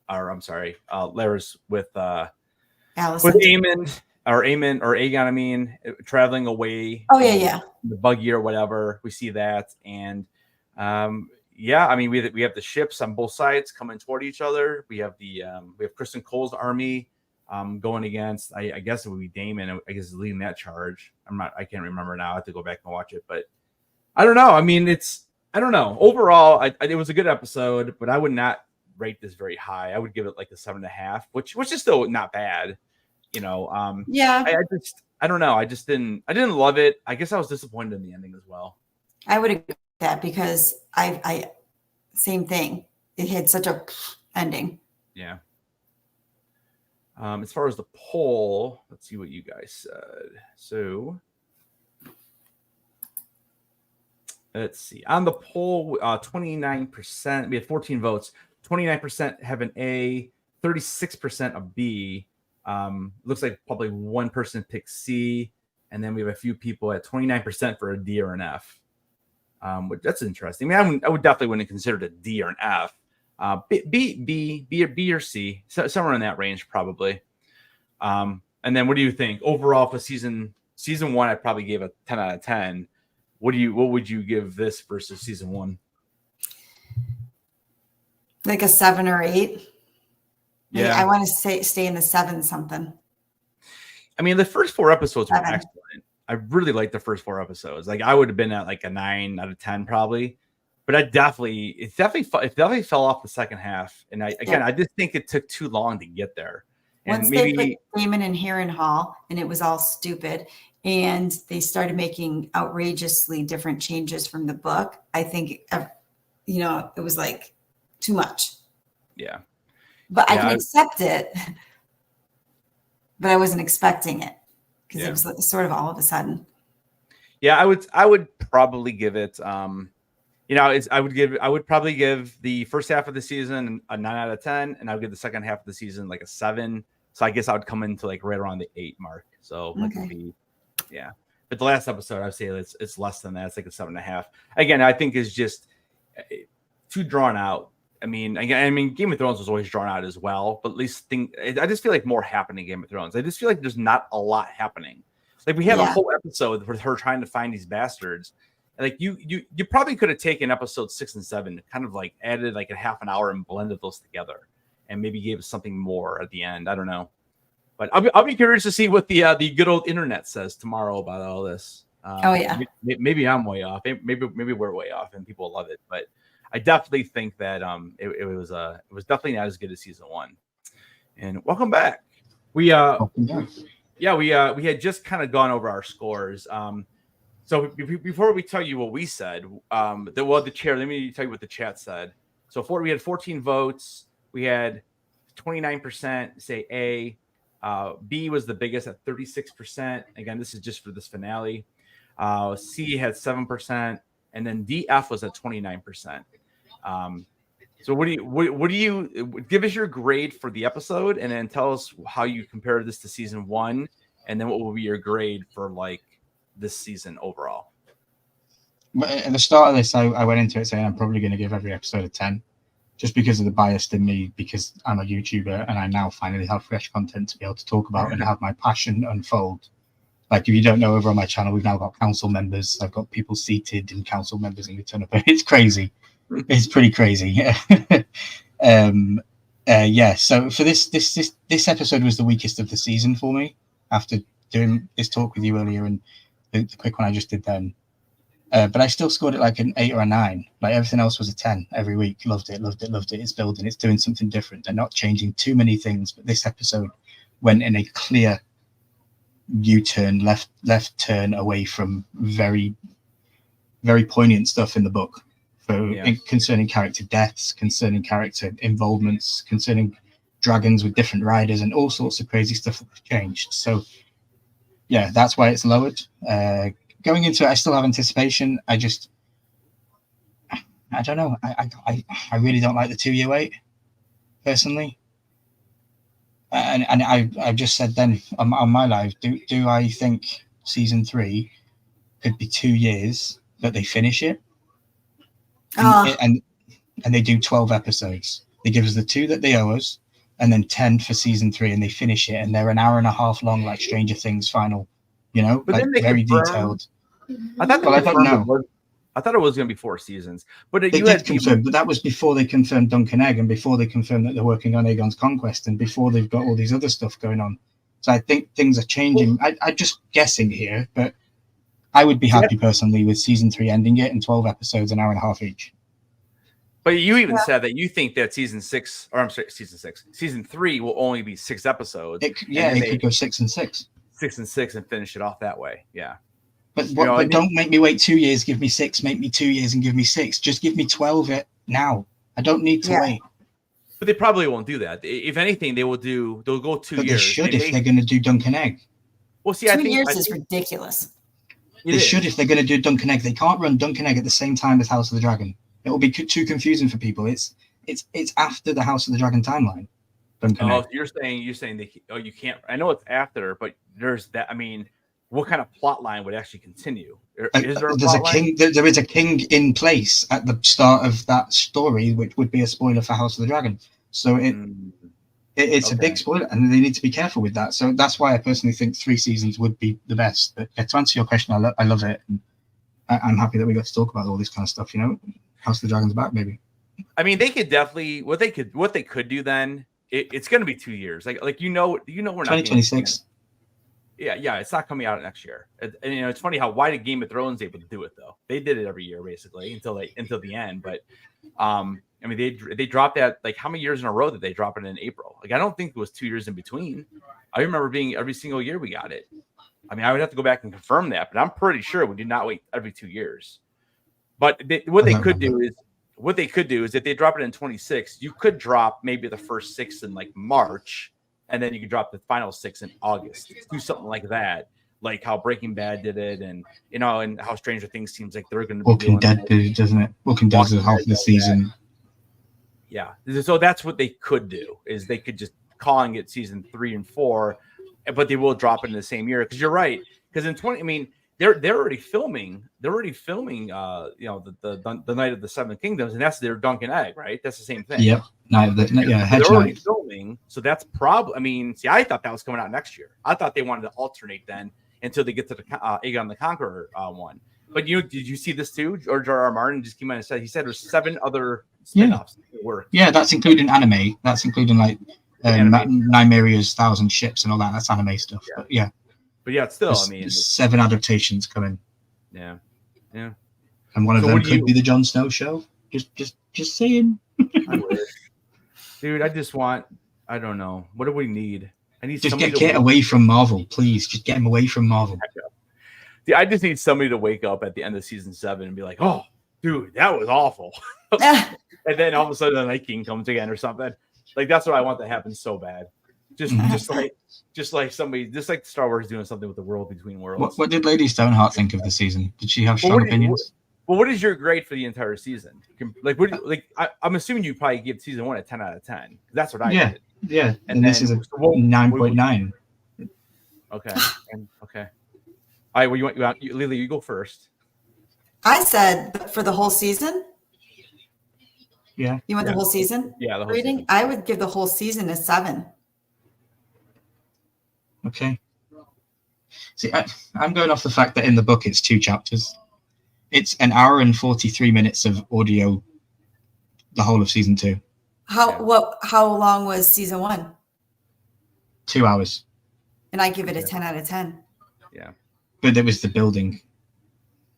Larys with Aemond or Aegon. I mean, traveling away. Oh yeah. The buggy or whatever. We see that, and I mean, we have the ships on both sides coming toward each other. We have Kristen Cole's army going against. I guess it would be Daemon. I guess leading that charge. I can't remember now. I have to go back and watch it, but I don't know. I mean, I don't know. Overall, it was a good episode, but I would not rate this very high. I would give it like a 7.5, which is still not bad. You know, yeah. I don't know. I didn't love it. I guess I was disappointed in the ending as well. I would agree with that, because I same thing. It had such a ending. Yeah. As far as the poll, let's see what you guys said. So let's see. On the poll, 29%. We had 14 votes. 29% have an A, 36% a B. Looks like probably one person picked C, and then we have a few people at 29% for a D or an F. That's interesting. I mean, I would definitely wouldn't consider it a D or an F. B or C, somewhere in that range probably. And then what do you think overall for season 1? I probably gave a 10 out of 10. What would you give this versus season 1? Like a 7 or 8. Yeah, I want to stay in the 7 something. I mean, the first 4 episodes were excellent. I really liked the first 4 episodes. Like, I would have been at like a 9 out of 10 probably, but it definitely fell off the second half. And I just think it took too long to get there. And once they put Daemon in Harrenhal, and it was all stupid, and they started making outrageously different changes from the book, I think, it was like too much. Yeah. But I can accept it, but I wasn't expecting it, because it was sort of all of a sudden. Yeah, I would probably give it. I would probably give the first half of the season a 9 out of 10, and I would give the second half of the season like a 7. So I guess I would come into like right around the 8 mark. So like but the last episode, I'd say it's less than that. It's like a 7.5. Again, I think is just too drawn out. I mean, Game of Thrones was always drawn out as well, but at least I just feel like more happened in Game of Thrones. I just feel like there's not a lot happening. Like we have a whole episode with her trying to find these bastards. Like you probably could have taken episode 6 and 7, kind of like added like a half an hour and blended those together, and maybe gave us something more at the end. I don't know, but I'll be curious to see what the good old internet says tomorrow about all this. Maybe I'm way off. Maybe we're way off, and people love it, but I definitely think that it was definitely not as good as season 1. And welcome back. We had just kind of gone over our scores. So before we tell you what we said, the chair. Let me tell you what the chat said. So we had 14 votes. We had 29% say A, B was the biggest at 36%. Again, this is just for this finale. C had 7%, and then DF was at 29%. So what do you give us your grade for the episode, and then tell us how you compare this to season 1, and then what will be your grade for like this season overall? At the start of this, I went into it saying I'm probably going to give every episode a 10, just because of the bias in me, because I'm a YouTuber and I now finally have fresh content to be able to talk about and have my passion unfold. Like, if you don't know, over on my channel, we've now got council members. I've got people seated and council members in the turn up. It's crazy. It's pretty crazy. Yeah. So for this episode was the weakest of the season for me. After doing this talk with you earlier and the quick one I just did then, but I still scored it like an 8 or a 9. Like, everything else was a 10 every week. Loved it. It's building. It's doing something different. They're not changing too many things. But this episode went in a clear U-turn, left turn away from very, very poignant stuff in the book. Concerning character deaths, concerning character involvements, concerning dragons with different riders, and all sorts of crazy stuff that was changed. So, yeah, that's why it's lowered. Going into it, I still have anticipation. I don't know. I really don't like the 2-year wait, personally. And I just said then on my live, do I think season 3 could be 2 years, but they finish it? And they do 12 episodes. They give us the 2 that they owe us, and then 10 for season 3, and they finish it, and they're an hour and a half long, like Stranger Things final. You know, but like very detailed. I thought it was going to be 4 seasons, but they did confirm. But that was before they confirmed Duncan Egg, and before they confirmed that they're working on Aegon's Conquest, and before they've got all these other stuff going on. So I think things are changing. I'm just guessing here, but I would be happy personally with season 3 ending it in 12 episodes, an hour and a half each. But you even said that you think that season 3 will only be 6 episodes. It could go 6 and 6. 6 and 6 and finish it off that way. Yeah. But don't make me wait 2 years, give me 6, make me 2 years and give me 6. Just give me 12 now. I don't need to wait. But they probably won't do that. If anything, they'll go 2 years. They should if they're going to do Duncan Egg. Well, see, 2 years is ridiculous. They should if they're going to do Duncan Egg. They can't run Duncan Egg at the same time as House of the Dragon. It will be too confusing for people. It's after the House of the Dragon timeline. Duncan Egg. So you're saying you can't. I know it's after, but there's that. I mean, what kind of plot line would actually continue? Is there a king? There is a king in place at the start of that story, which would be a spoiler for House of the Dragon. So it's a big spoiler, and they need to be careful with that. So that's why I personally think 3 seasons would be the best. But to answer your question, I love it. And I'm happy that we got to talk about all this kind of stuff. You know, House of the Dragon's back, maybe. I mean, they could definitely what they could do then. It's going to be 2 years. Like we're not 2026. Yeah, it's not coming out next year. And it's funny why did Game of Thrones able to do it though? They did it every year basically until the end. But I mean, they dropped that, like, how many years in a row did they drop it in April? Like, I don't think it was 2 years in between. I remember being every single year we got it. I mean, I would have to go back and confirm that, but I'm pretty sure we did not wait every 2 years. But what they could do is if they drop it in 26, you could drop maybe the first 6 in like March, and then you could drop the final 6 in August. Do something like that, like how Breaking Bad did it, and and how Stranger Things seems like they're going to be Walking Dead did it, doesn't it? Walking Dead is half the season. Yeah, so that's what they could do, is they could just calling it season 3 and 4, but they will drop it in the same year. Because you're right, because in 20, I mean, they're already filming. They're already filming. The Night of the Seven Kingdoms, and that's their Duncan Egg, right? That's the same thing. Yep. They're already filming, so that's probably. I mean, see, I thought that was coming out next year. I thought they wanted to alternate then until they get to the Aegon the Conqueror one. But did you see this too? George R. R. Martin just came out and said there's 7 other spin-offs that work. Yeah, that's including anime. That's including like Nymeria's 1,000 Ships and all that. That's anime stuff. Yeah. But yeah, it's still, I mean, 7 adaptations coming. Yeah. And one of them could be the Jon Snow show. Just saying. I wish. Dude, I don't know. What do we need? I need just get away from Marvel, please. Just get him away from Marvel. I just need somebody to wake up at the end of season 7 and be like, "Oh, dude, that was awful." And then all of a sudden the Night King comes again or something. Like, that's what I want to happen so bad. just like Star Wars doing something with the world between worlds. What did Lady Stoneheart think of the season? Did she have strong opinions? What is your grade for the entire season? I'm assuming you probably give season 1 a 10 out of 10. That's what I did. Yeah, and this is a 9.9. Okay. Okay. All right. Well, you want Lily? You go first. I said for the whole season. Yeah. You want the whole season? Yeah, the whole rating? season. I would give the whole season a 7. Okay. See, I'm going off the fact that in the book it's 2 chapters. It's an hour and 43 minutes of audio, the whole of season 2. How long was season 1? 2 hours. And I give it a 10 out of 10. Yeah. But there was the building.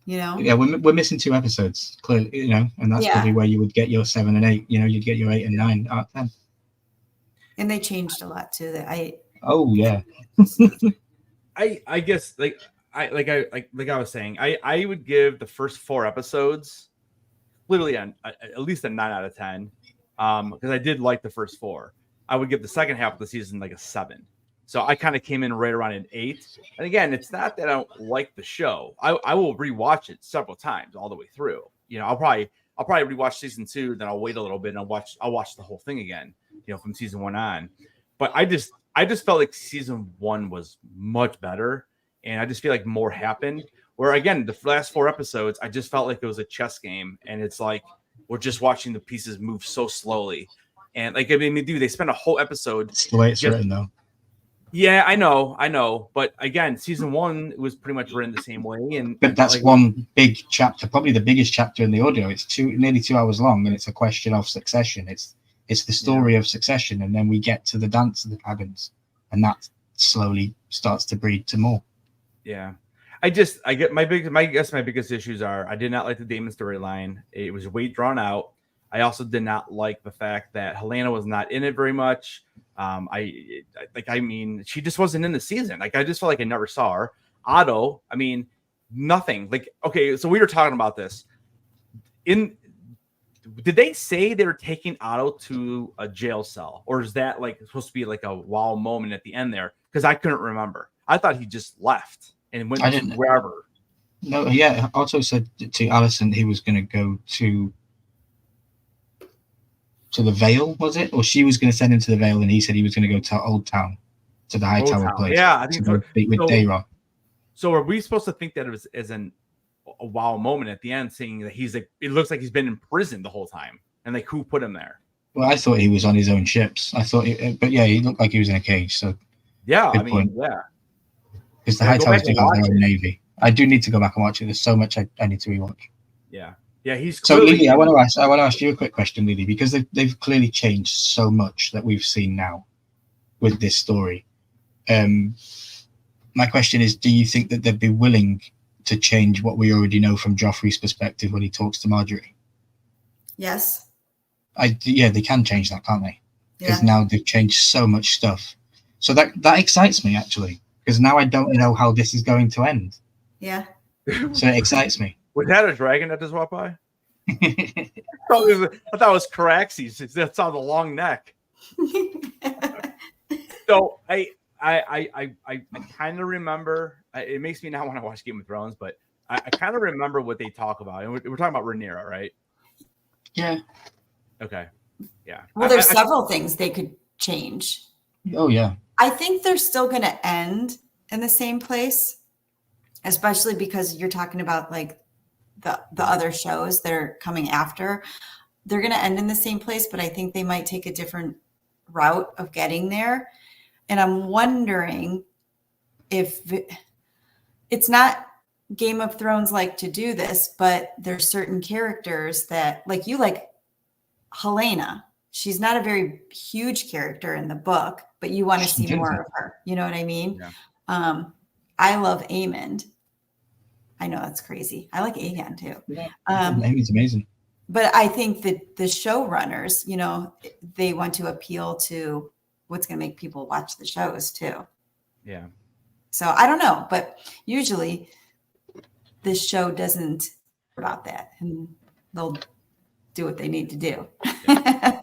Yeah, we're missing 2 episodes, clearly, and that's probably where you would get your 7 and 8. You'd get your 8 and 9 out of 10. And they changed a lot too. Oh yeah. I guess like I was saying, I would give the first 4 episodes literally at least a 9 out of 10, because I did like the first 4. I would give the second half of the season like a 7. So I kind of came in right around an 8. And again, it's not that I don't like the show. I will rewatch it several times all the way through. I'll probably rewatch season 2, then I'll wait a little bit and I'll watch the whole thing again, from season 1 on. But I just felt like season 1 was much better, and I just feel like more happened. Where again, the last 4 episodes, I just felt like it was a chess game, and it's like we're just watching the pieces move so slowly. And they spend a whole episode. It's the way it's written, though. Yeah, I know. But again, season 1 was pretty much written the same way. But that's one big chapter, probably the biggest chapter in the audio. It's nearly 2 hours long, and it's a question of succession. It's the story of succession, and then we get to the dance of the dragons, and that slowly starts to breed to more. Yeah, I get my biggest issues are I did not like the Daemon storyline. It was way drawn out. I also did not like the fact that Helena was not in it very much. She just wasn't in the season. I just felt like I never saw her. Otto, nothing. Okay, so we were talking about this. Did they say they were taking Otto to a jail cell, or is that supposed to be like a wow moment at the end there? Because I couldn't remember. I thought he just left and went to wherever. No, yeah. Otto said to Alicent he was going to go to the Vale, was it? Or she was going to send him to the Vale, and he said he was going to go to Old Town, to the Hightower place. Yeah, I think so. With Dayrah. So are we supposed to think that it was as a wow moment at the end, seeing that it looks like he's been in prison the whole time, and who put him there? Well, I thought he was on his own ships. But yeah, he looked like he was in a cage. So yeah, yeah. Because the Hightowers do have their own navy. I do need to go back and watch it. There's so much I need to rewatch. Yeah. Yeah, he's so Lily. I want to ask you a quick question, Lily, because they've clearly changed so much that we've seen now with this story. My question is, do you think that they'd be willing to change what we already know from Joffrey's perspective when he talks to Marjorie? Yes. They can change that, can't they? Because now they've changed so much stuff. So that excites me, actually, because now I don't know how this is going to end. Yeah. So it excites me. Was that a dragon that just walked by? I thought it was Caraxes. That's on the long neck. So I kind of remember. It makes me not want to watch Game of Thrones, but I kind of remember what they talk about. And we're talking about Rhaenyra, right? Yeah. Okay. Yeah. Well, there's several things they could change. Oh yeah. I think they're still going to end in the same place, especially because you're talking about the other shows that are coming after. They're going to end in the same place, but I think they might take a different route of getting there. And I'm wondering if it's not Game of Thrones like to do this, but there's certain characters that you like Helena. She's not a very huge character in the book, but you want to see more of her. You know what I mean? Yeah. I love Aemond. I know that's crazy. I like Aegon too. Yeah. Aemond's amazing. But I think that the showrunners, they want to appeal to what's going to make people watch the shows too. Yeah. So I don't know, but usually this show doesn't about that, and they'll do what they need to do. Yeah.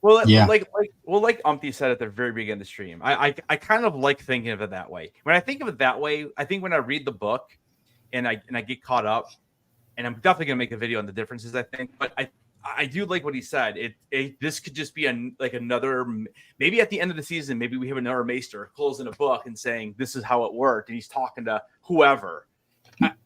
Well, Yeah. like Umpty said at the very beginning of the stream, I kind of like thinking of it that way. When I think of it that way, I think when I read the book and I get caught up, and I'm definitely gonna make a video on the differences, I think, but I do like what he said. This could just be another, maybe at the end of the season, maybe we have another Maester closing a book and saying this is how it worked, and he's talking to whoever,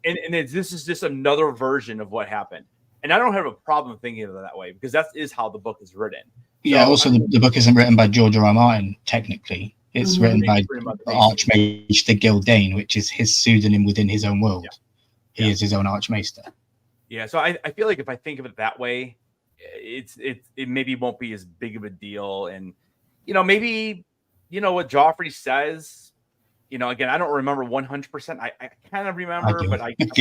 this is just another version of what happened. And I don't have a problem thinking of it that way because that is how the book is written. Yeah. So, Also, the book isn't written by George R. R. Martin. Technically, it's written by Archmage Gildane, which is his pseudonym within his own world. Yeah. He is his own Archmaester. Yeah. So I feel like if I think of it that way, it maybe won't be as big of a deal. And maybe what Joffrey says. Again, I don't remember 100%. I kind of remember, but I can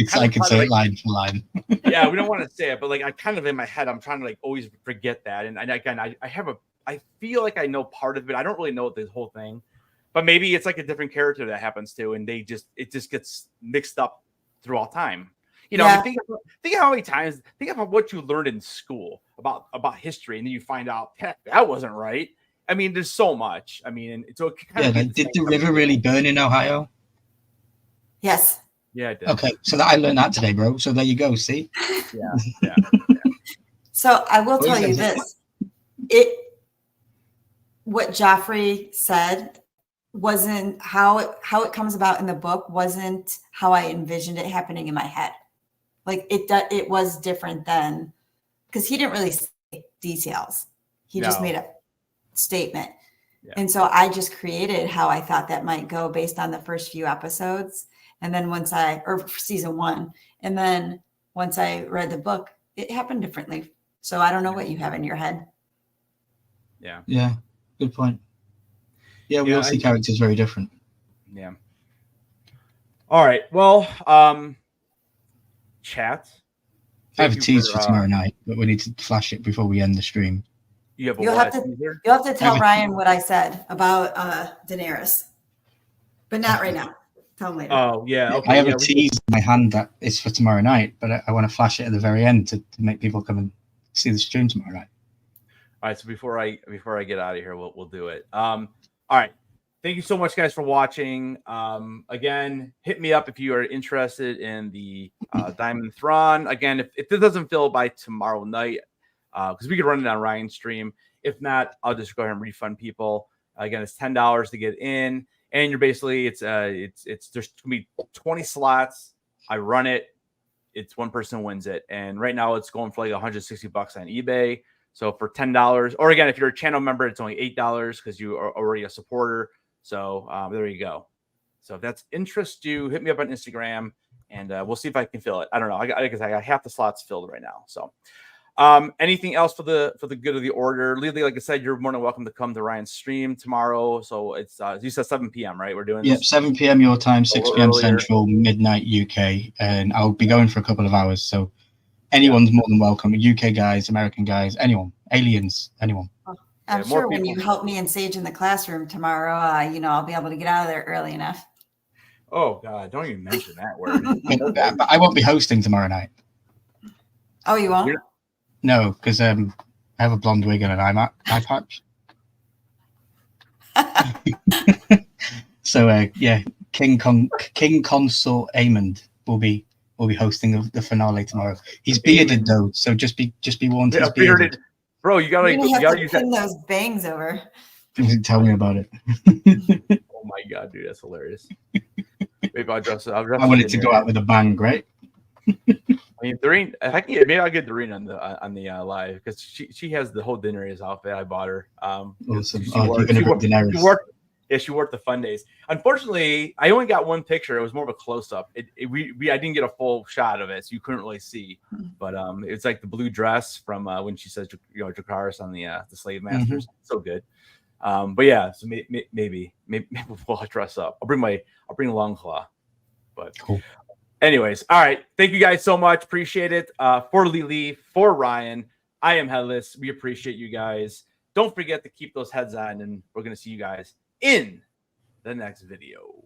say it line for line. Yeah, we don't want to say it, but I kind of in my head, I'm trying to always forget that. And again, I feel like I know part of it. I don't really know the whole thing, but maybe it's like a different character that happens to, and it just gets mixed up through all time. I mean, think of how many times, think about what you learned in school about history, and then you find out, heck, that wasn't right. I mean, there's so much. I mean, so did the river really burn in Ohio? Yes. Yeah, it did. Okay, so I learned that today, bro. So there you go. See? Yeah. So I will tell you this: what Joffrey said wasn't how it comes about in the book. Wasn't how I envisioned it happening in my head. It was different then, because he didn't really say details. He just made a statement. Yeah. And so I just created how I thought that might go based on the first few episodes. And then or season 1. And then once I read the book, it happened differently. So I don't know what you have in your head. Yeah. Yeah. Good point. Yeah. We all see characters very different. Yeah. All right. Well, chat. I have a tease for tomorrow night, but we need to flash it before we end the stream. You'll have to tell Ryan what I said about Daenerys, but not right now. Tell him later. Oh yeah, okay. I have a tease in my hand that is for tomorrow night, but I want to flash it at the very end to make people come and see the stream tomorrow night. All right. So before I get out of here, we'll do it. All right. Thank you so much, guys, for watching. Again, hit me up if you are interested in the Diamond Thrawn. Again, if it doesn't fill by tomorrow night. Because we could run it on Ryan's stream. If not, I'll just go ahead and refund people. Again, it's $10 to get in, and you're basically there's gonna be 20 slots. I run it. It's one person wins it, and right now it's going for $160 on eBay. So for $10, or again, if you're a channel member, it's only $8 because you are already a supporter. So there you go. So if that's interest you, hit me up on Instagram, and we'll see if I can fill it. I don't know. I got half the slots filled right now. So. Anything else for the good of the order? Lily, like I said, you're more than welcome to come to Ryan's stream tomorrow. So it's you said 7 p.m., right? We're doing this? 7 p.m. your time, 6 p.m. Central, midnight UK, and I'll be going for a couple of hours. So anyone's more than welcome. UK guys, American guys, anyone, aliens, anyone. I'm sure when you help me and Sage in the classroom tomorrow, I'll be able to get out of there early enough. Oh God, don't even mention that word. But I won't be hosting tomorrow night. Oh, you won't? No, because I have a blonde wig and an eye patch. So King Consort Aemond will be hosting the finale tomorrow. He's bearded though, so just be warned. Yeah, he's bearded. Bro, you gotta use pin those bangs over. Tell me about it. Oh my God, dude, that's hilarious. Maybe I'll dress I wanted to go out with a bang, right? I mean, Doreen, maybe I'll get Doreen on the live because she has the whole Daenerys outfit. I bought her. Awesome. She wore it the fun days. Unfortunately, I only got one picture. It was more of a close up. I didn't get a full shot of it, so you couldn't really see. But it's like the blue dress from when she says Dracarys on the Slave Masters. Mm-hmm. So good. But yeah, so maybe we'll dress up. I'll bring Longclaw. But cool. Anyways, all right. Thank you guys so much. Appreciate it. For Lily, for Ryan, I am Headless. We appreciate you guys. Don't forget to keep those heads on, and we're going to see you guys in the next video.